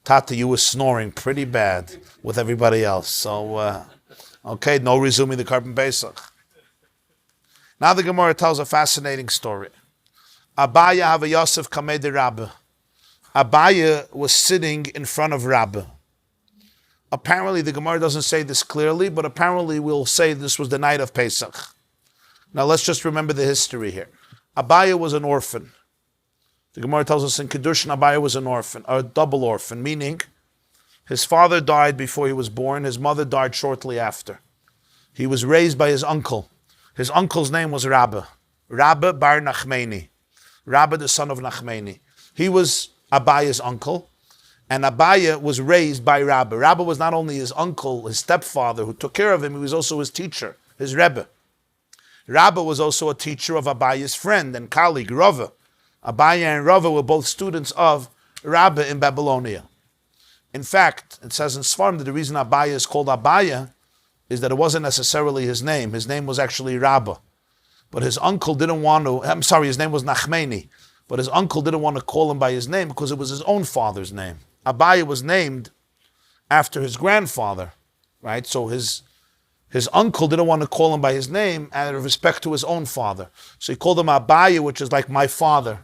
S2: Tata, you were snoring pretty bad with everybody else. So, okay, no resuming the Korban Pesach. Now the Gemara tells a fascinating story. Abaya have a Yosef Kamei de Rabbi. Abaya was sitting in front of Rabbi. Apparently, the Gemara doesn't say this clearly, but apparently we'll say this was the night of Pesach. Now let's just remember the history here. Abaya was an orphan. The Gemara tells us in Kedushin, Abaya was an orphan, a double orphan, meaning his father died before he was born, his mother died shortly after. He was raised by his uncle. His uncle's name was Rabbi. Rabbi bar Nachmani. Rabbi, the son of Nachmani. He was Abaya's uncle, and Abaya was raised by Rabbi. Rabbi was not only his uncle, his stepfather, who took care of him, he was also his teacher, his Rebbe. Rabbi was also a teacher of Abaya's friend and colleague, Rava. Abaya and Rava were both students of Rabbi in Babylonia. In fact, it says in Sfarim that the reason Abaya is called Abaya is that it wasn't necessarily his name. His name was actually Rabbi. But his uncle didn't want to, his name was Nachmani. But his uncle didn't want to call him by his name because it was his own father's name. Abaya was named after his grandfather, right? So his uncle didn't want to call him by his name out of respect to his own father. So he called him Abaya, which is like my father.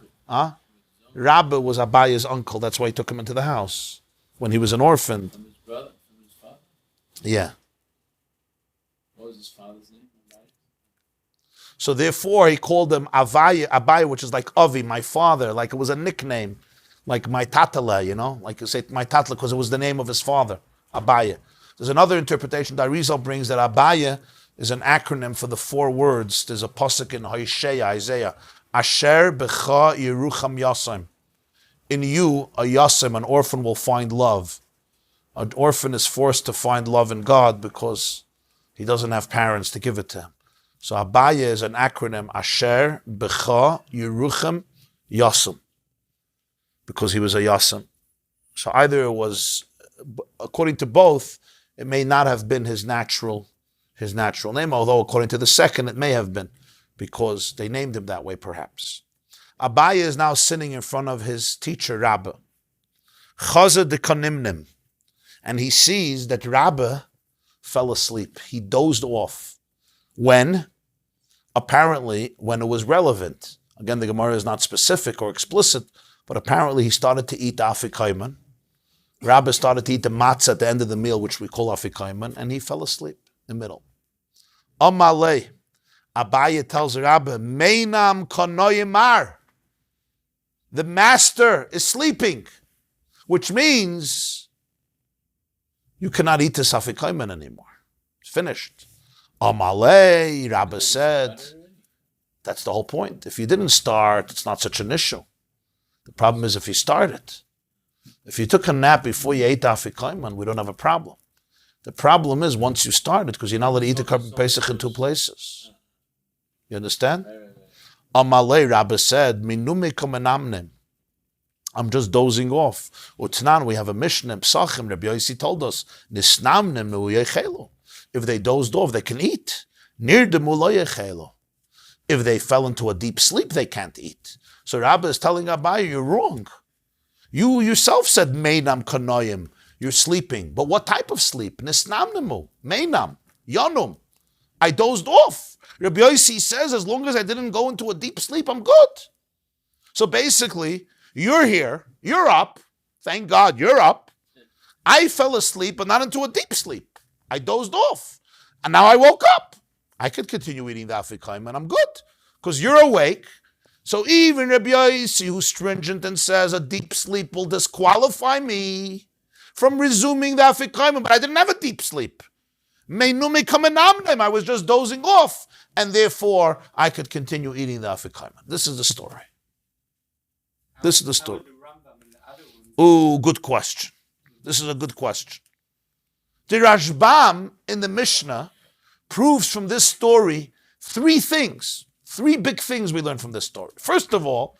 S2: Rabbi was Abaya's uncle. That's why he took him into the house when he was an orphan.
S4: From his brother, from his father.
S2: Yeah.
S4: What was his father's name?
S2: So therefore he called him Abaya, which is like Avi, my father, like it was a nickname, like my tatala, like you say my tatala because it was the name of his father, Abaya. There's another interpretation that Arizal brings that Abaya is an acronym for the 4 words. There's a pasuk in Isaiah, Asher Becha Yerucham Yasem. In you, a Yasem, an orphan, will find love. An orphan is forced to find love in God because he doesn't have parents to give it to him. So Abaya is an acronym, Asher Becha Yerucham Yasem, because he was a Yasem. So either it was, according to both, it may not have been his natural name, although according to the second, it may have been, because they named him that way perhaps. Abaya is now sitting in front of his teacher, Rabbi. Chaza de konimnim. And he sees that Rabbi fell asleep. He dozed off. When? Apparently, when it was relevant. Again, the Gemara is not specific or explicit, but apparently he started to eat the afikaiman. Rabbi started to eat the matzah at the end of the meal, which we call afikaiman, and he fell asleep in the middle. Amalei, Abaye tells Rabbi, Meinam konoyimar. The master is sleeping, which means you cannot eat this afikaiman anymore. It's finished. Amalei, Rabbi said, that's the whole point. If you didn't start, it's not such an issue. The problem is if you started. If you took a nap before you ate afikaiman, we don't have a problem. The problem is once you started, because you're not allowed to eat the Korban Pesach in two places. You understand? Amalei, Rabbi said, Minume komenamnem. I'm just dozing off. Utnan, we have a Mishnah, Pesachim, Rabbi Yossi told us, Nisnamnem nu'yechelu. If they dozed off, they can eat. Nirdemu lo yechelu. If they fell into a deep sleep, they can't eat. So Rabbi is telling Abaye, you're wrong. You yourself said, Meinam kanoyim. You're sleeping. But what type of sleep? Nisnamnemu. Meinam. Yonum. I dozed off. Rabbi Yossi says, as long as I didn't go into a deep sleep, I'm good. So basically, you're here. You're up. Thank God you're up. I fell asleep, but not into a deep sleep. I dozed off. And now I woke up. I could continue eating the afikaiman and I'm good. Because you're awake. So even Rabbi Yossi, who's stringent and says a deep sleep will disqualify me from resuming the afikaiman, but I didn't have a deep sleep. I was just dozing off, and therefore I could continue eating the afikaiman. This is the story. This is the story. Oh, good question. This is a good question. The Rashbam in the Mishnah proves from this story three things. Three big things we learn from this story. First of all,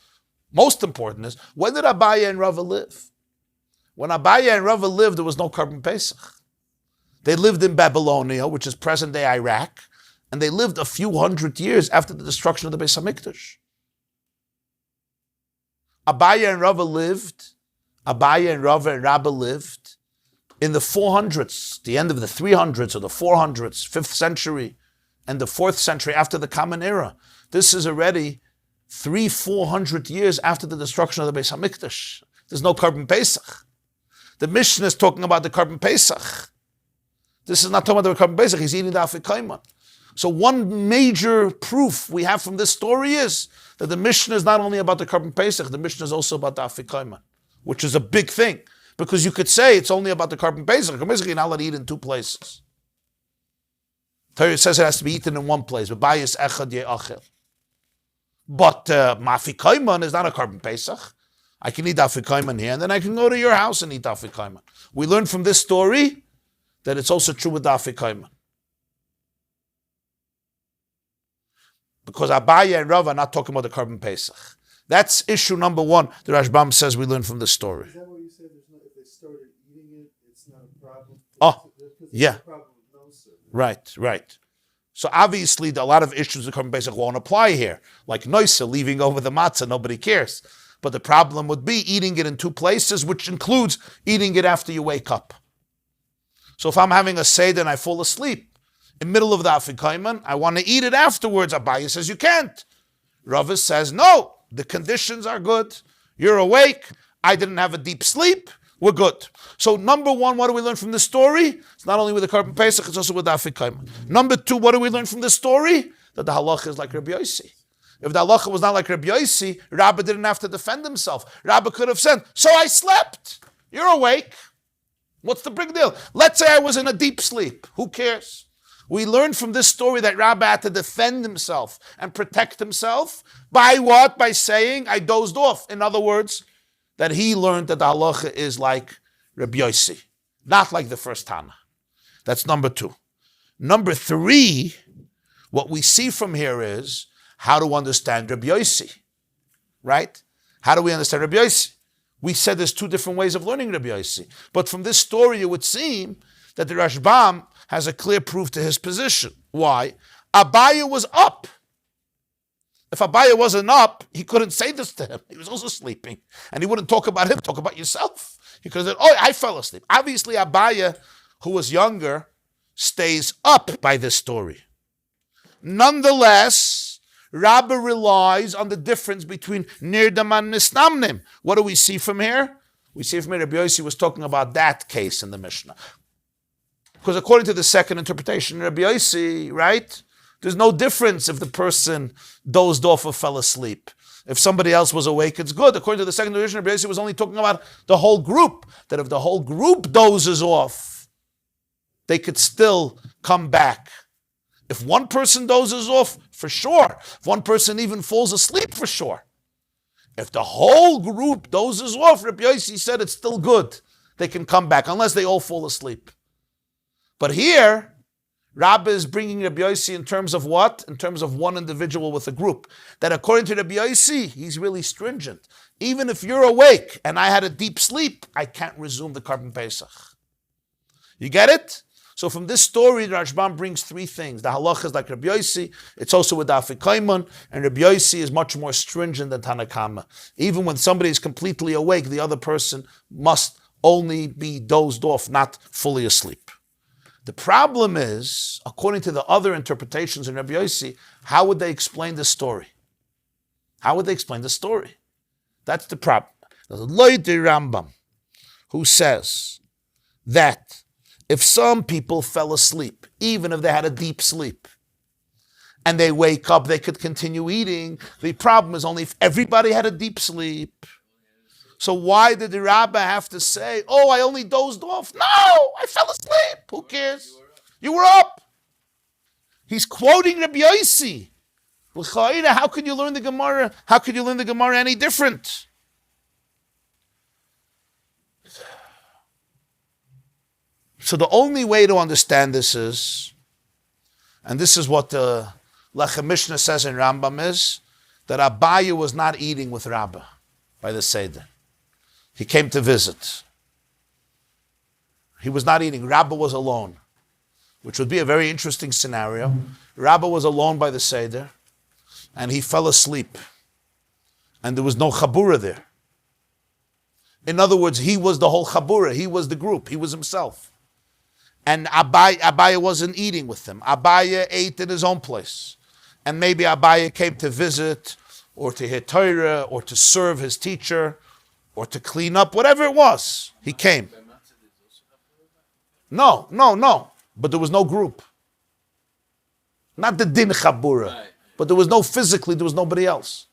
S2: most important is, when did Abaye and Rava live? When Abaye and Rava lived, there was no Korban Pesach. They lived in Babylonia, which is present-day Iraq, and they lived a few hundred years after the destruction of the Beis HaMikdash. Abaye and Rava and Rabbi lived in the 400s, the end of the 300s or the 400s, 5th century, and the 4th century after the Common Era. This is already 300-400 years after the destruction of the Beis HaMikdash. There's no Korban Pesach. The Mishnah is talking about the Korban Pesach. This is not talking about the Korban Pesach. He's eating the afikaiman. So one major proof we have from this story is that the Mishnah is not only about the Korban Pesach, the Mishnah is also about the afikaiman, which is a big thing. Because you could say it's only about the Korban Pesach. Korban Pesach, you're not allowed to eat in two places. Torah says it has to be eaten in one place. But afikaiman is not a Korban Pesach. I can eat afikaiman here, and then I can go to your house and eat afikaiman. We learn from this story that it's also true with the afikaiman. Because Abaye and Rav are not talking about the Korban Pesach. That's issue number one. The Rashbam says we learn from this story.
S3: Is that what you said? If they started eating it, it's not a problem?
S2: Oh, yeah.
S3: It's a problem with no service.
S2: Right. So obviously, a lot of issues of Korban Pesach won't apply here. Like Noisa, leaving over the matzah, nobody cares. But the problem would be eating it in two places, which includes eating it after you wake up. So if I'm having a seder and I fall asleep in the middle of the afikaiman, I want to eat it afterwards. Abaye says you can't. Rava says no, the conditions are good. You're awake. I didn't have a deep sleep. We're good. So number one, what do we learn from this story? It's not only with the Korban Pesach, it's also with the afikaiman. Number two, what do we learn from this story? That the halacha is like Rabbi Yossi. If the halacha was not like Rabbi Yossi, Rabbi didn't have to defend himself. Rabbi could have said, so I slept. You're awake. What's the big deal? Let's say I was in a deep sleep. Who cares? We learn from this story that Rabbi had to defend himself and protect himself. By what? By saying, I dozed off. In other words, that he learned that the halacha is like Rabbi Yossi, not like the first Tana. That's number two. Number three, what we see from here is how to understand Rabbi Yossi, right? How do we understand Rabbi Yossi? We said there's two different ways of learning Rabbi Yossi. But from this story, it would seem that the Rashbam has a clear proof to his position. Why? Abaye was up. If Abaya wasn't up, he couldn't say this to him. He was also sleeping. And he wouldn't talk about him, talk about yourself. He could have said, oh, I fell asleep. Obviously, Abaya, who was younger, stays up by this story. Nonetheless, Rabbi relies on the difference between Nirdam and Nisnamnim. What do we see from here? We see from here Rabbi Yossi was talking about that case in the Mishnah. Because according to the second interpretation, Rabbi Yossi, right? There's no difference if the person dozed off or fell asleep. If somebody else was awake, it's good. According to the second interpretation, Rabbi Yossi was only talking about the whole group. That if the whole group dozes off, they could still come back. If one person dozes off, for sure. If one person even falls asleep, for sure. If the whole group dozes off, Rabbi Yossi said it's still good. They can come back, unless they all fall asleep. But here, Rabbi is bringing Rabbi Yossi in terms of what? In terms of one individual with a group. That according to Rabbi Yossi, he's really stringent. Even if you're awake and I had a deep sleep, I can't resume the Korban Pesach. You get it? So from this story, the Rashbam brings three things. The halacha is like Rabbi Yossi. It's also with Arvei Pesachim, and Rabbi Yossi is much more stringent than Tanakama. Even when somebody is completely awake, the other person must only be dozed off, not fully asleep. The problem is, according to the other interpretations in Rabbi Yossi, how would they explain the story? How would they explain the story? That's the problem. There's a Loite Rambam who says that if some people fell asleep, even if they had a deep sleep, and they wake up, they could continue eating. The problem is only if everybody had a deep sleep. So why did the rabbi have to say, oh, I only dozed off? No, I fell asleep. Who cares? You were up. He's quoting Rabbi Yossi. How could you learn the Gemara? How could you learn the Gemara any different? So the only way to understand this is, and this is what the Lechem Mishnah says in Rambam is, that Abaya was not eating with Rabbi by the Seder. He came to visit. He was not eating. Rabbi was alone, which would be a very interesting scenario. Rabbi was alone by the Seder, and he fell asleep, and there was no Chabura there. In other words, he was the whole Chabura. He was the group. He was himself. And Abaya wasn't eating with them. Abaya ate in his own place. And maybe Abaya came to visit, or to hear Torah, or to serve his teacher, or to clean up, whatever it was. He came. No. But there was no group. Not the din chabura. But there was nobody else.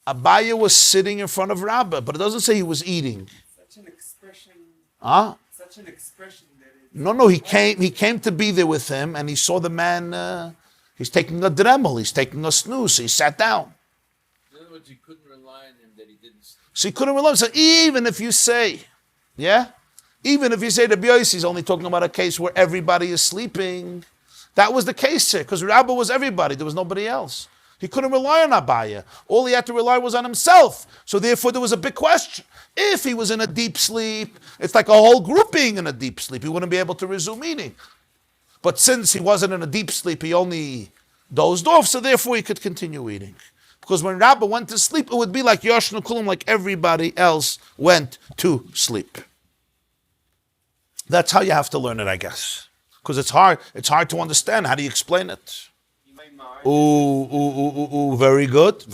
S2: Abaya was sitting in front of Rabbi, but it doesn't say he was eating.
S6: Such an expression.
S3: Such an expression that it...
S2: No, he came to be there with him, and he saw the man, he's taking a dremel, he's taking a snooze, so he sat down.
S4: In other words, he couldn't rely on him that he didn't sleep.
S2: So he couldn't rely on him. So even if you say, even if you say the Rabbi Yossi is only talking about a case where everybody is sleeping, that was the case here, because Rabbi was everybody, there was nobody else. He couldn't rely on Abaya. All he had to rely was on himself. So therefore there was a big question. If he was in a deep sleep, it's like a whole group being in a deep sleep. He wouldn't be able to resume eating. But since he wasn't in a deep sleep, he only dozed off, so therefore he could continue eating. Because when Rabbi went to sleep, it would be like Yoshnu Kulam, like everybody else went to sleep. That's how you have to learn it, I guess. Because it's hard to understand. How do you explain it? Very good.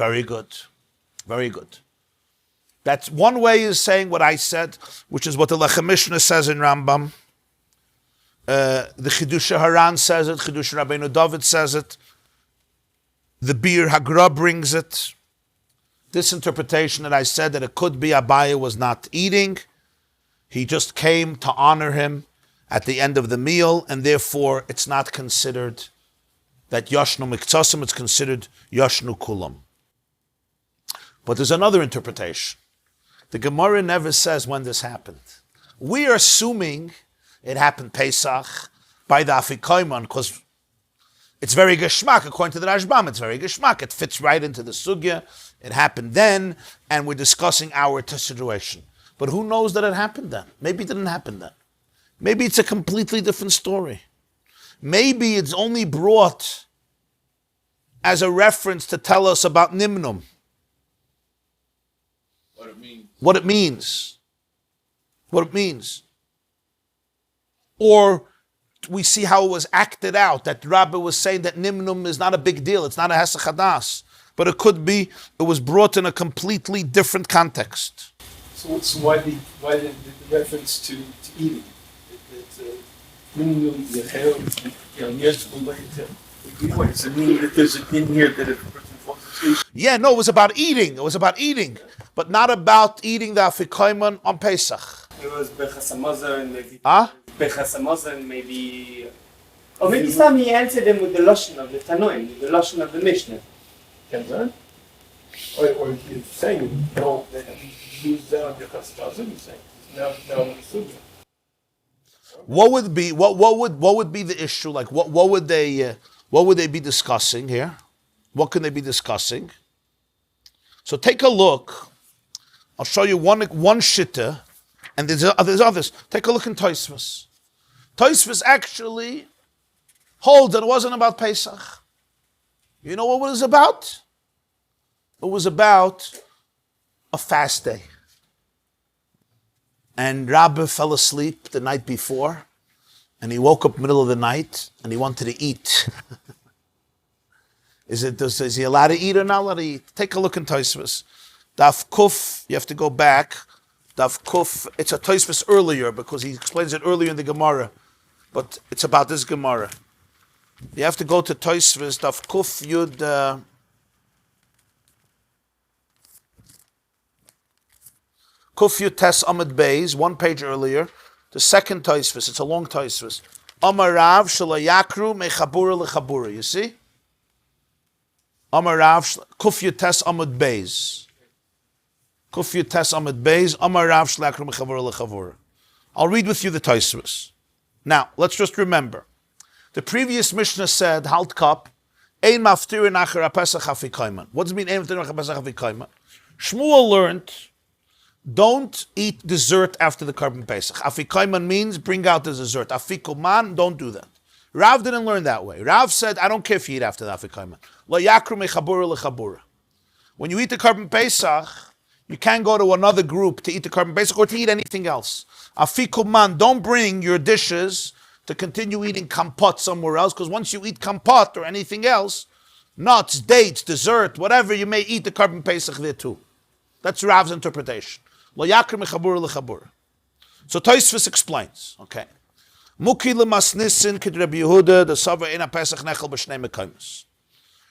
S2: That's one way is saying what I said, which is what the Lechem Mishnah says in Rambam. The Chidush Haran says it, Chidush Rabbeinu David says it, the Bir Hagra brings it. This interpretation that I said that it could be Abaya was not eating, he just came to honor him at the end of the meal, and therefore it's not considered that Yashnu Miktasim, it's considered Yashnu Kulam. But there's another interpretation. The Gemara never says when this happened. We are assuming it happened Pesach by the Afikoimon, because it's very geschmack, according to the Rashbam, it's very geschmack. It fits right into the sugya. It happened then, and we're discussing our situation. But who knows that it happened then? Maybe it didn't happen then. Maybe it's a completely different story. Maybe it's only brought as a reference to tell us about Nimnum.
S4: What it means.
S2: What it means. What it means. Or we see how it was acted out, that Rabbi was saying that Nimnum is not a big deal, it's not a Hesach Hadas, but it could be, it was brought in a completely different context.
S7: So why the reference to eating? It's a meaning that there's a thing here that if a person falls asleep.
S2: Yeah, no, it was about eating. It was about eating, but not about eating the Afikoiman on Pesach.
S6: It was Bechasamaza and maybe.
S2: Huh?
S6: Bechasamaza and maybe. Or maybe some he answered him with the Lashon of the Tanoim, with the Lashon of the Mishnah.
S7: Or he's saying, no, that he used that on Bechasamaza, he's saying. Now
S2: What would be the issue? Like what would they be discussing here? What can they be discussing? So take a look. I'll show you one shitta, and there's others. Take a look in Tosfos. Tosfos actually holds that it wasn't about Pesach. You know what it was about? It was about a fast day. And Rabbi fell asleep the night before, and he woke up middle of the night, and he wanted to eat. Is he allowed to eat or not allowed to eat? Take a look in Tosfos. Daf Kuf, you have to go back. Daf Kuf, it's a Tosfos earlier, because he explains it earlier in the Gemara, but it's about this Gemara. You have to go to Tosfos, Daf Kuf Yud... Kufyu Tes Amid Beis, one page earlier, the second Tosfos, it's a long Tosfos. Amar Rav Shalayakru Mechabura Lechabura, you see? Amar Rav Kufyu Tes Amid Beis. Kufyu Tes Amid Beis, Amar Rav Shalayakru Mechabura Lechabura. I'll read with you the Tosfos. Now, let's just remember. The previous Mishnah said, Halt Kap, Ein Maftirin Acher HaPesach HaFikaiman. What does it mean, Ein Maftirin Acher HaPesach HaFikaiman? Shmuel learned, don't eat dessert after the Korban Pesach. Afikaiman means bring out the dessert. Afikuman, don't do that. Rav didn't learn that way. Rav said, I don't care if you eat after the Afikaiman. Lo yakru mechabura lechabura. When you eat the Korban Pesach, you can't go to another group to eat the Korban Pesach or to eat anything else. Afikuman, don't bring your dishes to continue eating kampot somewhere else, because once you eat kampot or anything else, nuts, dates, dessert, whatever, you may eat the Korban Pesach there too. That's Rav's interpretation. Lo yakr mechabura lechabura. So Tosfos explains. Okay. Muki lemasnisin kid Rabbi Yehuda the Sava ina Pesach nechel b'shnei mekaymus.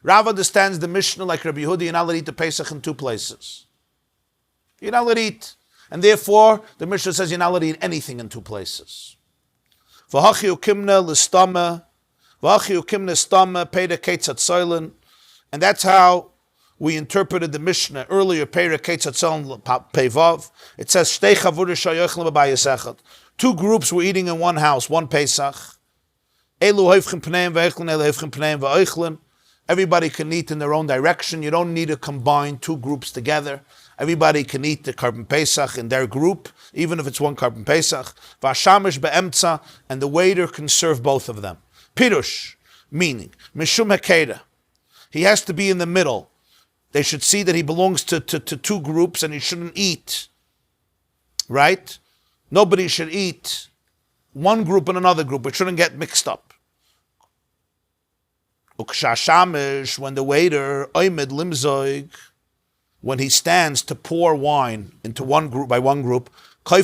S2: Rav understands the Mishnah like Rabbi Yehuda. You're not allowed to eat the Pesach in two places. You're not allowed to eat, and therefore the Mishnah says you're not allowed to eat anything in two places. V'hachi ukimna l'stama, v'hachi ukimna stama peda ketzat soilin, and that's how we interpreted the Mishnah earlier, Peira Ketzatzel Pevav. It says, Shtei Chavur Shayochlim B'bayis Echad. Two groups were eating in one house, one Pesach. Elu Hoifchim Pneim V'Eichlin, Elu Hoifchim Pneim V'Eichlin. Everybody can eat in their own direction. You don't need to combine two groups together. Everybody can eat the Korban Pesach in their group, even if it's one Korban Pesach. V'Hashamish Be'emtza, and the waiter can serve both of them. Pirush, meaning, Mishum Hekeda. He has to be in the middle. They should see that he belongs to two groups and he shouldn't eat. Right? Nobody should eat one group and another group. It shouldn't get mixed up. Ukshashamish, when the waiter, oimid limzoig, when he stands to pour wine into one group by one group, he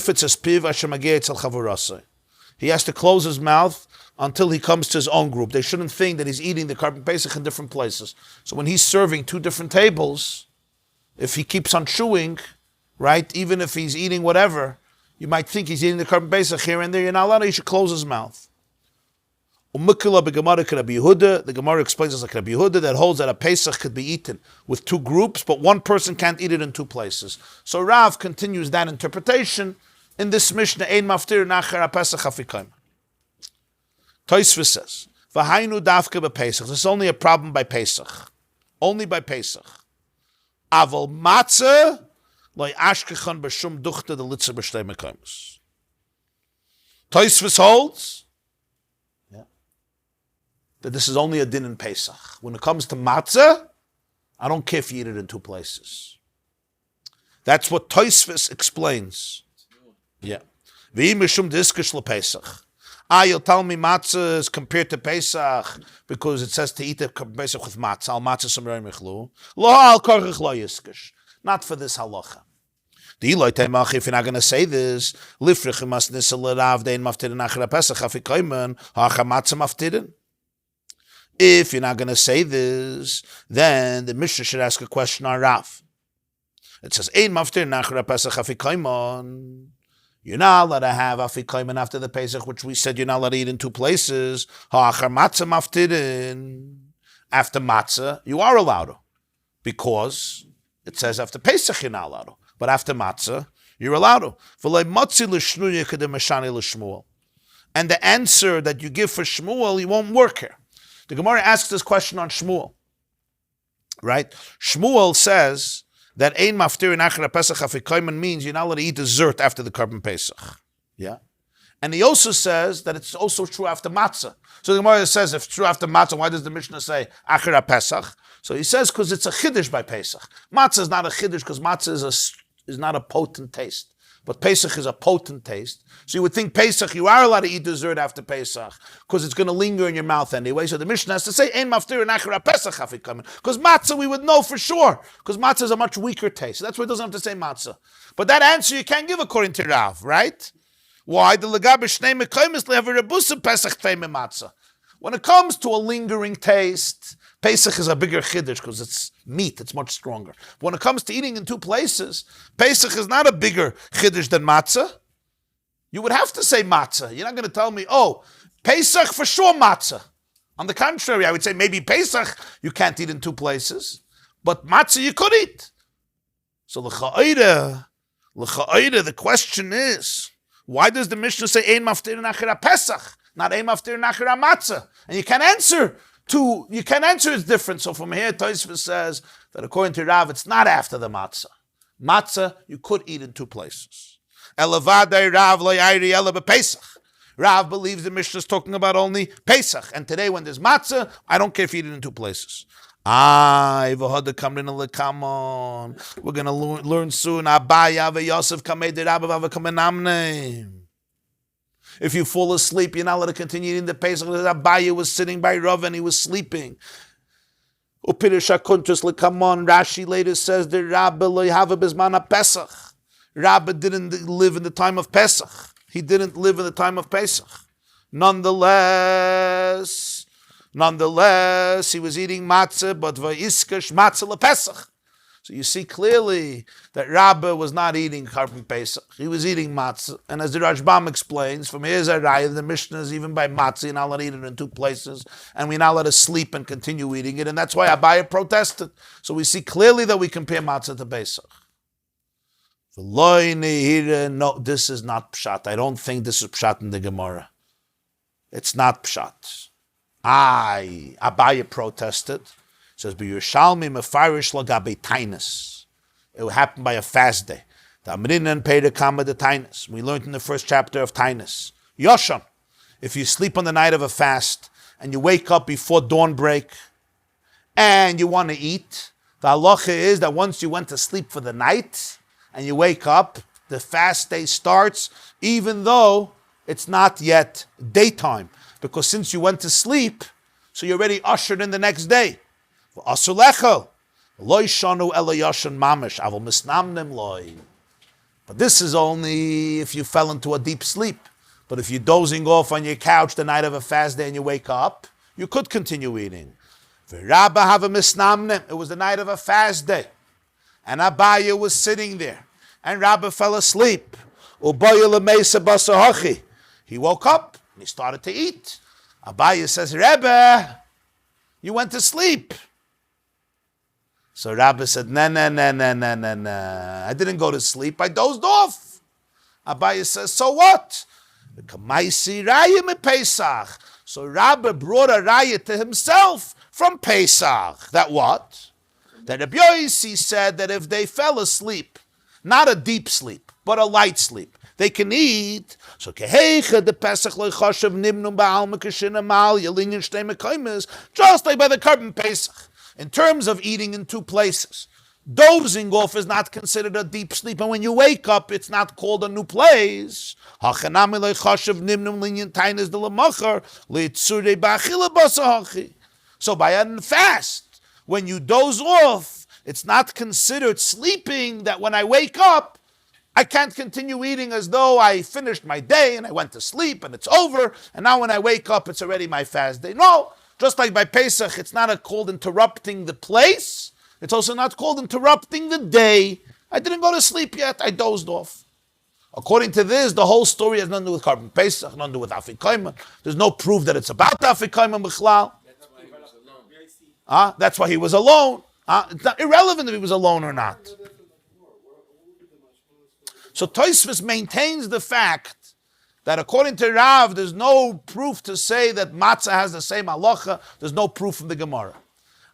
S2: has to close his mouth until he comes to his own group. They shouldn't think that he's eating the Korban Pesach in different places. So when he's serving two different tables, if he keeps on chewing, right, even if he's eating whatever, you might think he's eating the Korban Pesach here and there. You're not allowed to, he should close his mouth. The Gemara explains us like Rabbi Yehuda that holds that a Pesach could be eaten with two groups, but one person can't eat it in two places. So Rav continues that interpretation in this Mishnah, Ein Maftir Nachar HaPesach HaFikayim. Tosfos says, V'hainu davka b'Pesach. This is only a problem by Pesach. Only by Pesach. Aval matzah loy ashkechan b'shum duchta the litzer b'shtei mekaymus. Tosfos holds that this is only a din in Pesach. When it comes to matzah, I don't care if you eat it in two places. That's what Tosfos explains. Yeah. You'll tell me matzah is compared to Pesach because it says to eat it Pesach with matzah. Al matzah samrei michlu. Lo al korach lo yiskish. Not for this halacha. If you're not going to say this, if you're not going to say this, then the Mishnah should ask a question on Rav. It says, you're not allowed to have afikoyman after the Pesach, which we said you're not allowed to eat in two places. After matzah, you are allowed to, because it says after Pesach you're not allowed to. But after matzah, you're allowed to. And the answer that you give for Shmuel, you won't work here. The Gemara asks this question on Shmuel. Right? Shmuel says that ein maftir in achra Pesach afikoyman means you're not allowed to eat dessert after the Korban Pesach. Yeah? And he also says that it's also true after matzah. So the Gemara says, if it's true after matzah, why does the Mishnah say achra Pesach? So he says, because it's a chiddush by Pesach. Matzah is not a chiddush because matzah is not a potent taste. But Pesach is a potent taste. So you would think Pesach, you are allowed to eat dessert after Pesach because it's going to linger in your mouth anyway. So the Mishnah has to say, ein maftir in achra Pesach afikomen. Because matzah we would know for sure. Because matzah is a much weaker taste. So that's why it doesn't have to say matzah. But that answer you can't give according to Rav, right? Why? The legabe shnei mekoymes lehaver rebusa Pesach teime matzah. When it comes to a lingering taste, Pesach is a bigger chiddush because it's meat, it's much stronger. But when it comes to eating in two places, Pesach is not a bigger chiddush than matzah. You would have to say matzah. You're not going to tell me, oh, Pesach for sure matzah. On the contrary, I would say maybe Pesach you can't eat in two places, but matzah you could eat. So l'cha'ira, the question is, why does the Mishnah say ein maftir nachira Pesach, not ein maftir nachira matzah? And you can't answer it's different. So from here, Tosfos says that according to Rav, it's not after the matzah. Matzah, you could eat in two places. Rav believes the Mishnah is talking about only Pesach. And today when there's matzah, I don't care if you eat it in two places. We're going to learn soon. If you fall asleep, you're not allowed to continue eating the Pesach. Abaye was sitting by Rav and he was sleeping. Rashi later says the Rabbi lo yahava bizman Pesach. Rabbi didn't live in the time of Pesach. He didn't live in the time of Pesach. Nonetheless, he was eating matzah, but vayiskash matzah lePesach. So you see clearly that Rabbi was not eating Korban Pesach. He was eating matzah. And as the Rashbam explains, from here's a raya, the Mishnah is even by matzah, you're not allowed to eat it in two places, and we're not allowed to sleep and continue eating it, and that's why Abaye protested. So we see clearly that we compare matzah to Pesach. No, this is not pshat. I don't think this is pshat in the Gemara. It's not pshat. Abaye protested. It says, "B'Yerushalmi mefarish lagabe tainus." It happened by a fast day. The Amrinan paid a kama de tainus. We learned in the first chapter of tainus. Yosham, if you sleep on the night of a fast and you wake up before dawn break and you want to eat, the halacha is that once you went to sleep for the night and you wake up, the fast day starts, even though it's not yet daytime, because since you went to sleep, so you're already ushered in the next day. But this is only if you fell into a deep sleep. But if you're dozing off on your couch the night of a fast day and you wake up, you could continue eating. It was the night of a fast day. And Abaye was sitting there. And Rabbi fell asleep. He woke up and he started to eat. Abaye says, Rebbe, you went to sleep. So Rabbi said, no. I didn't go to sleep. I dozed off. Abaye says, so what? So Rabbi brought a raya to himself from Pesach. That what? That Rabbi Yossi said that if they fell asleep, not a deep sleep, but a light sleep, they can eat. So keheicha the Pesach loy choshev nimnum ba'alma kashina mal yalinyan shtei mekaymes, just like by the carbon Pesach. In terms of eating in two places, dozing off is not considered a deep sleep, and when you wake up, it's not called a new place. Hachanami loy choshev nimnum linyan tainas de lamachar leitzurei ba'achila basahachi. So by a fast, when you doze off, it's not considered sleeping, that when I wake up, I can't continue eating as though I finished my day and I went to sleep and it's over, and now when I wake up, it's already my fast day. No, just like by Pesach, it's not called interrupting the place. It's also not called interrupting the day. I didn't go to sleep yet, I dozed off. According to this, the whole story has nothing to do with carbon Pesach, nothing to do with Afikaiman. There's no proof that it's about Afikaiman B'chlal. That's why he was alone. It's not irrelevant if he was alone or not. So Tosfos maintains the fact that according to Rav, there's no proof to say that matzah has the same halacha. There's no proof from the Gemara.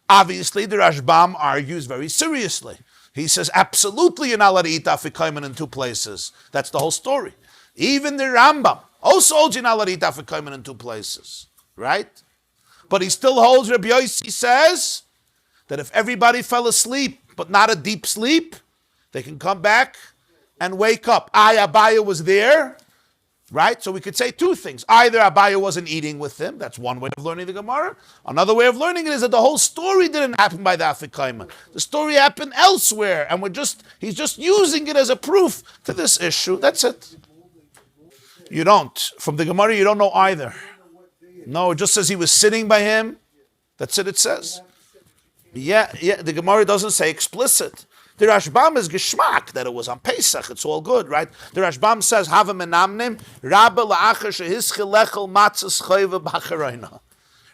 S2: Obviously, the Rashbam argues very seriously. He says, absolutely you're not allowed to eat afikaiman in two places. That's the whole story. Even the Rambam also holds you're not allowed to eat afikaiman in two places. Right? But he still holds, Rabbi Yossi says, that if everybody fell asleep, but not a deep sleep, they can come back and wake up. Abaya was there, right? So we could say two things. Either Abaya wasn't eating with them. That's one way of learning the Gemara. Another way of learning it is that the whole story didn't happen by the Afikaiman. The story happened elsewhere, and he's just using it as a proof to this issue. That's it. You don't. From the Gemara, you don't know either. No, it just says he was sitting by him. That's it says. Yeah, the Gemara doesn't say explicit. The Rashbam is geschmack that it was on Pesach. It's all good, right? The Rashbam says, "Hava menamnim Rabbi la'achar shehischil lechel matzah schoiva b'charoina."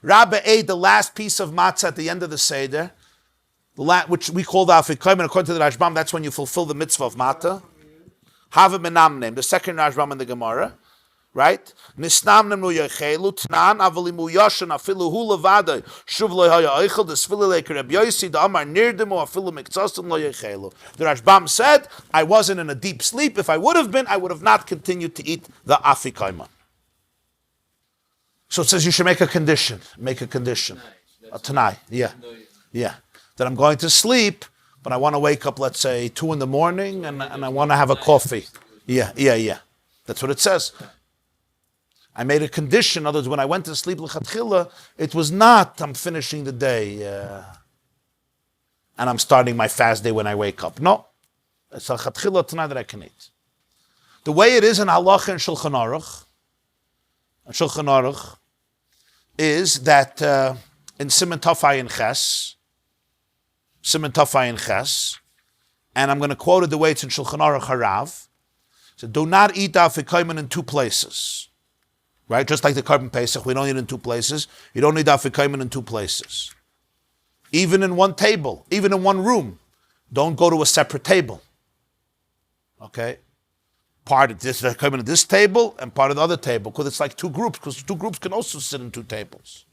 S2: Rabbi ate the last piece of matzah at the end of the seder, which we call the afikaiman. According to the Rashbam, that's when you fulfill the mitzvah of matzah. Hava menamnim, the second Rashbam in the Gemara. Right? Nisnamnem nu yechelu tnan avalimu yashan afilu hu levadai shuv lo haya eichel desfili like Rabbi Yossi da amar nirdemu afilu miktsastum lo yechelu. The Rashbam said, I wasn't in a deep sleep. If I would have been, I would have not continued to eat the afikaiman. So it says you should make a condition. Make a condition. Tonight. Yeah. That I'm going to sleep, but I want to wake up, let's say, 2 a.m. and I want to have a coffee. Yeah. That's what it says. I made a condition. In other words, when I went to sleep l'chatchila, it was not I'm finishing the day and I'm starting my fast day when I wake up. No, it's l'chatchila tonight that I can eat. The way it is in halacha and Shulchan Aruch is that in Siman Tafai Ches, and I'm going to quote it the way it's in Shulchan Aruch Harav. So do not eat afikaiman in two places. Right? Just like the carbon Pesach, we don't eat in two places. You don't need afikaiman in two places. Even in one table, even in one room, don't go to a separate table. Okay? Part of this afikaiman at this table and part of the other table, because it's like two groups, because two groups can also sit in two tables.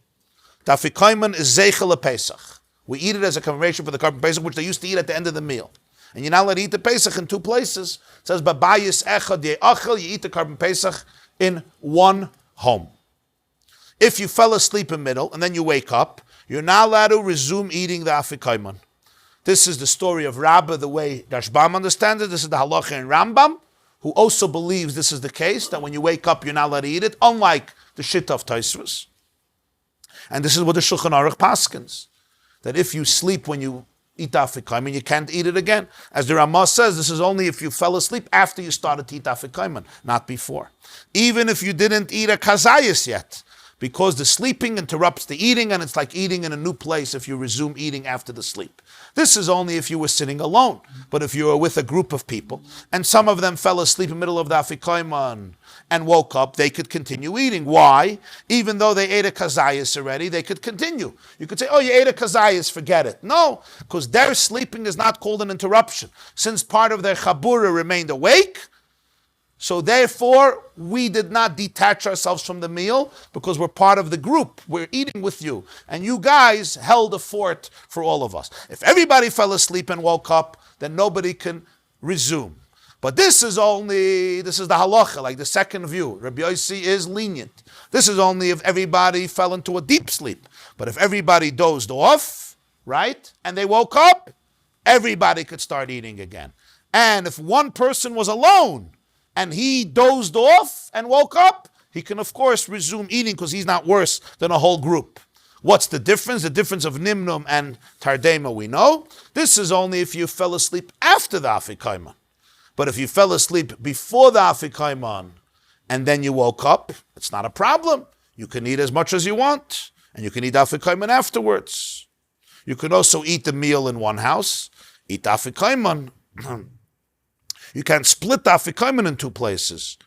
S2: The afikaiman is zeichel Pesach. We eat it as a commemoration for the carbon Pesach, which they used to eat at the end of the meal. And you're not allowed to eat the Pesach in two places. It says, Babayis echad ye'achel, you eat the carbon Pesach in one home. If you fell asleep in the middle and then you wake up, you're not allowed to resume eating the afikaiman. This is the story of Rabbi, the way Rashbam understands it. This is the halacha in Rambam, who also believes this is the case, that when you wake up, you're not allowed to eat it, unlike the shita of Tosfos. And this is what the Shulchan Aruch paskins, that if you sleep when you eat afikaiman, you can't eat it again. As the Ramah says, this is only if you fell asleep after you started to eat afikaiman, not before. Even if you didn't eat a kazayas yet, because the sleeping interrupts the eating, and it's like eating in a new place if you resume eating after the sleep. This is only if you were sitting alone. But if you were with a group of people, and some of them fell asleep in the middle of the afikaiman and woke up, they could continue eating. Why? Even though they ate a kazayas already, they could continue. You could say, oh, you ate a kazayas, forget it. No, because their sleeping is not called an interruption. Since part of their chabura remained awake, so therefore, we did not detach ourselves from the meal because we're part of the group. We're eating with you. And you guys held a fort for all of us. If everybody fell asleep and woke up, then nobody can resume. But this is the halacha, like the second view. Rabbi Yossi is lenient. This is only if everybody fell into a deep sleep. But if everybody dozed off, right, and they woke up, everybody could start eating again. And if one person was alone and he dozed off and woke up, he can, of course, resume eating because he's not worse than a whole group. What's the difference? The difference of Nimnum and Tardema we know. This is only if you fell asleep after the Afikaiman. But if you fell asleep before the Afikaiman and then you woke up, it's not a problem. You can eat as much as you want, and you can eat Afikaiman afterwards. You can also eat the meal in one house, eat Afikaiman. You can't split the Afikaiman in two places,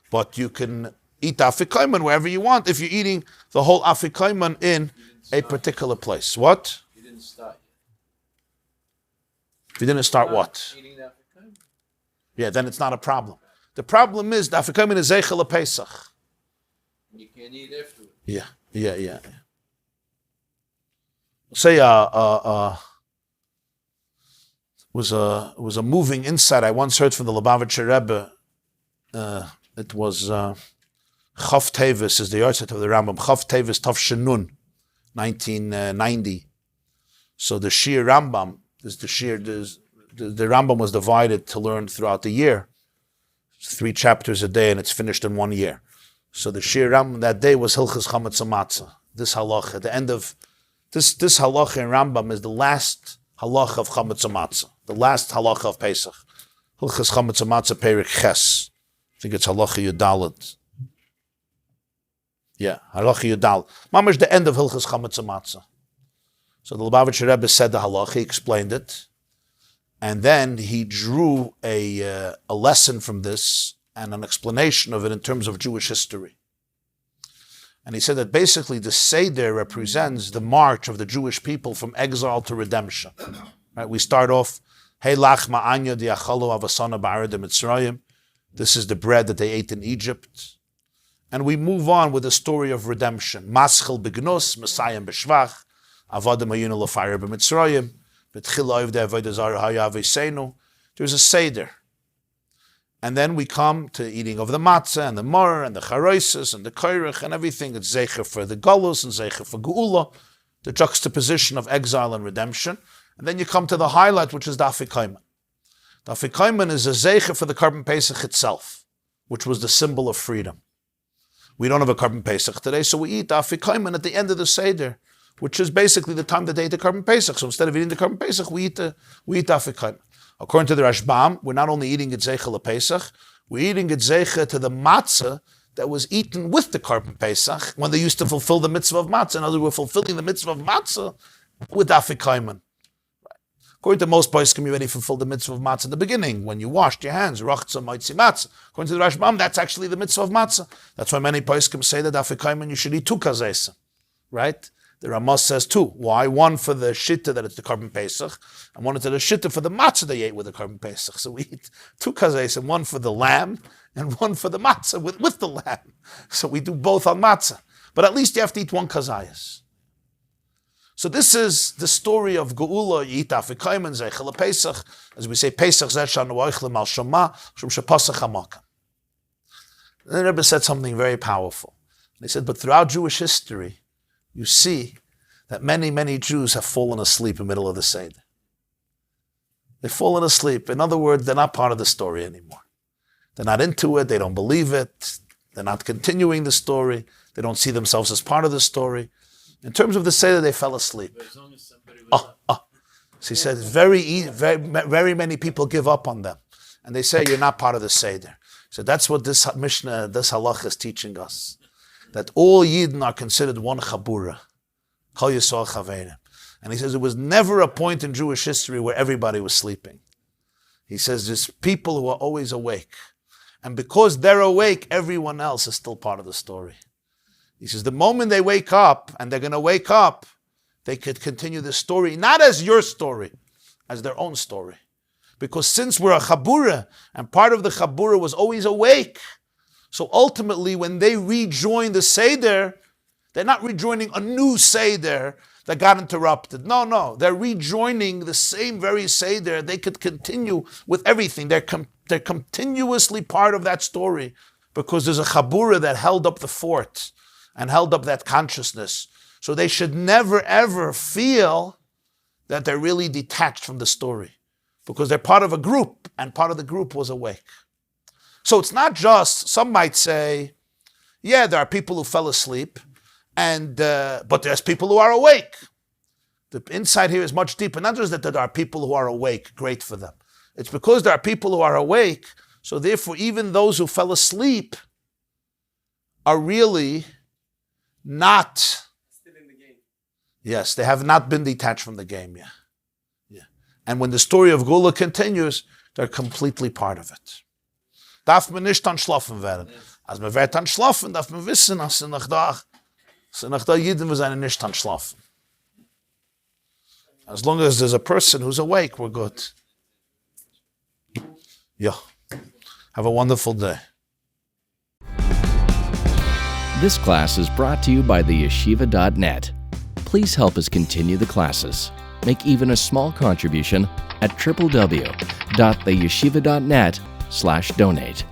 S2: but you can eat Afikaiman wherever you want if you're eating the whole Afikaiman in a particular place. What?
S5: You didn't start yet.
S2: If you didn't start what?
S5: Eating the African?
S2: Yeah, then it's not a problem. The problem is the Afikaiman is Zeichel Pesach.
S5: You can't eat afterwards.
S2: Yeah. Say was a moving insight I once heard from the Lubavitcher Rebbe. It was Chav Tevis is the yahrzeit of the Rambam. Chav Tevis Tav Shenun, 1990. So the Shir Rambam, the Rambam was divided to learn throughout the year. 3 chapters a day, and it's finished in 1 year. So the Shir Rambam that day was Hilchas Chametz Matzah. This halacha, at the end of this halacha in Rambam is the last halacha of Chametz Matzah, the last halacha of Pesach. Hilchas Chametz Matzah Perik Ches. I think it's halacha Yudalit. Yeah, halacha Yudal. Mamash the end of Hilchas Chametz Matzah. So the Lubavitcher Rebbe said the halacha, he explained it, and then he drew a lesson from this and an explanation of it in terms of Jewish history. And he said that basically the Seder represents the march of the Jewish people from exile to redemption. Right? We start off, Hey lach ma'anya di'achalo avasana ba'ared Mitzrayim. This is the bread that they ate in Egypt. And we move on with the story of redemption. Maschel begnus, Messiah b'shvach, Avadim hayinu l'fire b'Mitzrayim, B'tchila oivdei avodah zarah haya aveseinu. There's a Seder. And then we come to eating of the matzah and the mar and the charoises and the Korach and everything. It's zecher for the galus and zecher for geula, the juxtaposition of exile and redemption. And then you come to the highlight, which is the Afikaiman. The Afikaiman is a zecher for the Korban Pesach itself, which was the symbol of freedom. We don't have a Korban Pesach today, so we eat the Afikaiman at the end of the Seder, which is basically the time that they eat the Korban Pesach. So instead of eating the Korban Pesach, we eat the Afikaiman. According to the Rashbam, we're not only eating it Zeichel Pesach, we're eating it Zeichel to the matzah that was eaten with the Korban Pesach when they used to fulfill the mitzvah of matzah. In other words, we're fulfilling the mitzvah of matzah with Afikaiman. According to most poskim, you already fulfilled the mitzvah of matzah in the beginning, when you washed your hands, rachza moitzi matzah. According to the Rashbam, that's actually the mitzvah of matzah. That's why many poskim say that Afikaiman you should eat 2 kazesa, right? The Ramah says 2. Why? 1 for the shitta that it's the Korban Pesach, and 1 to the shitta for the matzah they ate with the Korban Pesach. So we eat 2 kazesa, 1 for the lamb and 1 for the matzah with the lamb. So we do both on matzah. But at least you have to eat 1 kazayas. So this is the story of Geula, you eat Afikaiman, Zeichel Pesach, as we say, Pesach Zeh Shanu Oichlem Al Shema, Shum Shepasach HaMakam. Then the Rebbe said something very powerful. He said, but throughout Jewish history, you see that many, many Jews have fallen asleep in the middle of the Seder. They've fallen asleep. In other words, they're not part of the story anymore. They're not into it, they don't believe it, they're not continuing the story, they don't see themselves as part of the story. In terms of the Seder, they fell asleep. So he said, very many people give up on them. And they say, you're not part of the Seder. So that's what this Mishnah, this halach is teaching us. That all Yidden are considered one chabura. Kol Yisrael Chaverim. And he says, it was never a point in Jewish history where everybody was sleeping. He says, there's people who are always awake. And because they're awake, everyone else is still part of the story. He says, the moment they wake up, and they're going to wake up, they could continue the story, not as your story, as their own story. Because since we're a chabura, and part of the chabura was always awake, so ultimately when they rejoin the Seder, they're not rejoining a new Seder, that got interrupted. No. They're rejoining the same very Seder. They could continue with everything. They're continuously part of that story because there's a Chabura that held up the fort and held up that consciousness. So they should never, ever feel that they're really detached from the story because they're part of a group and part of the group was awake. So it's not just, some might say, yeah, there are people who fell asleep, but there's people who are awake. The insight here is much deeper. Not just that there are people who are awake, great for them. It's because there are people who are awake, so therefore even those who fell asleep are really not...
S6: Still in the game.
S2: Yes, they have not been detached from the game yet. Yeah. And when the story of Gula continues, they're completely part of it. Darf man nicht an schlafen werden. Als man wird an schlafen, darf man wissen, als sie nach da Jiden, wir sind nicht an schlafen. As long as there's a person who's awake, we're good. Yeah. Have a wonderful day.
S8: This class is brought to you by theyeshiva.net. Please help us continue the classes. Make even a small contribution at www.theyeshiva.net/donate.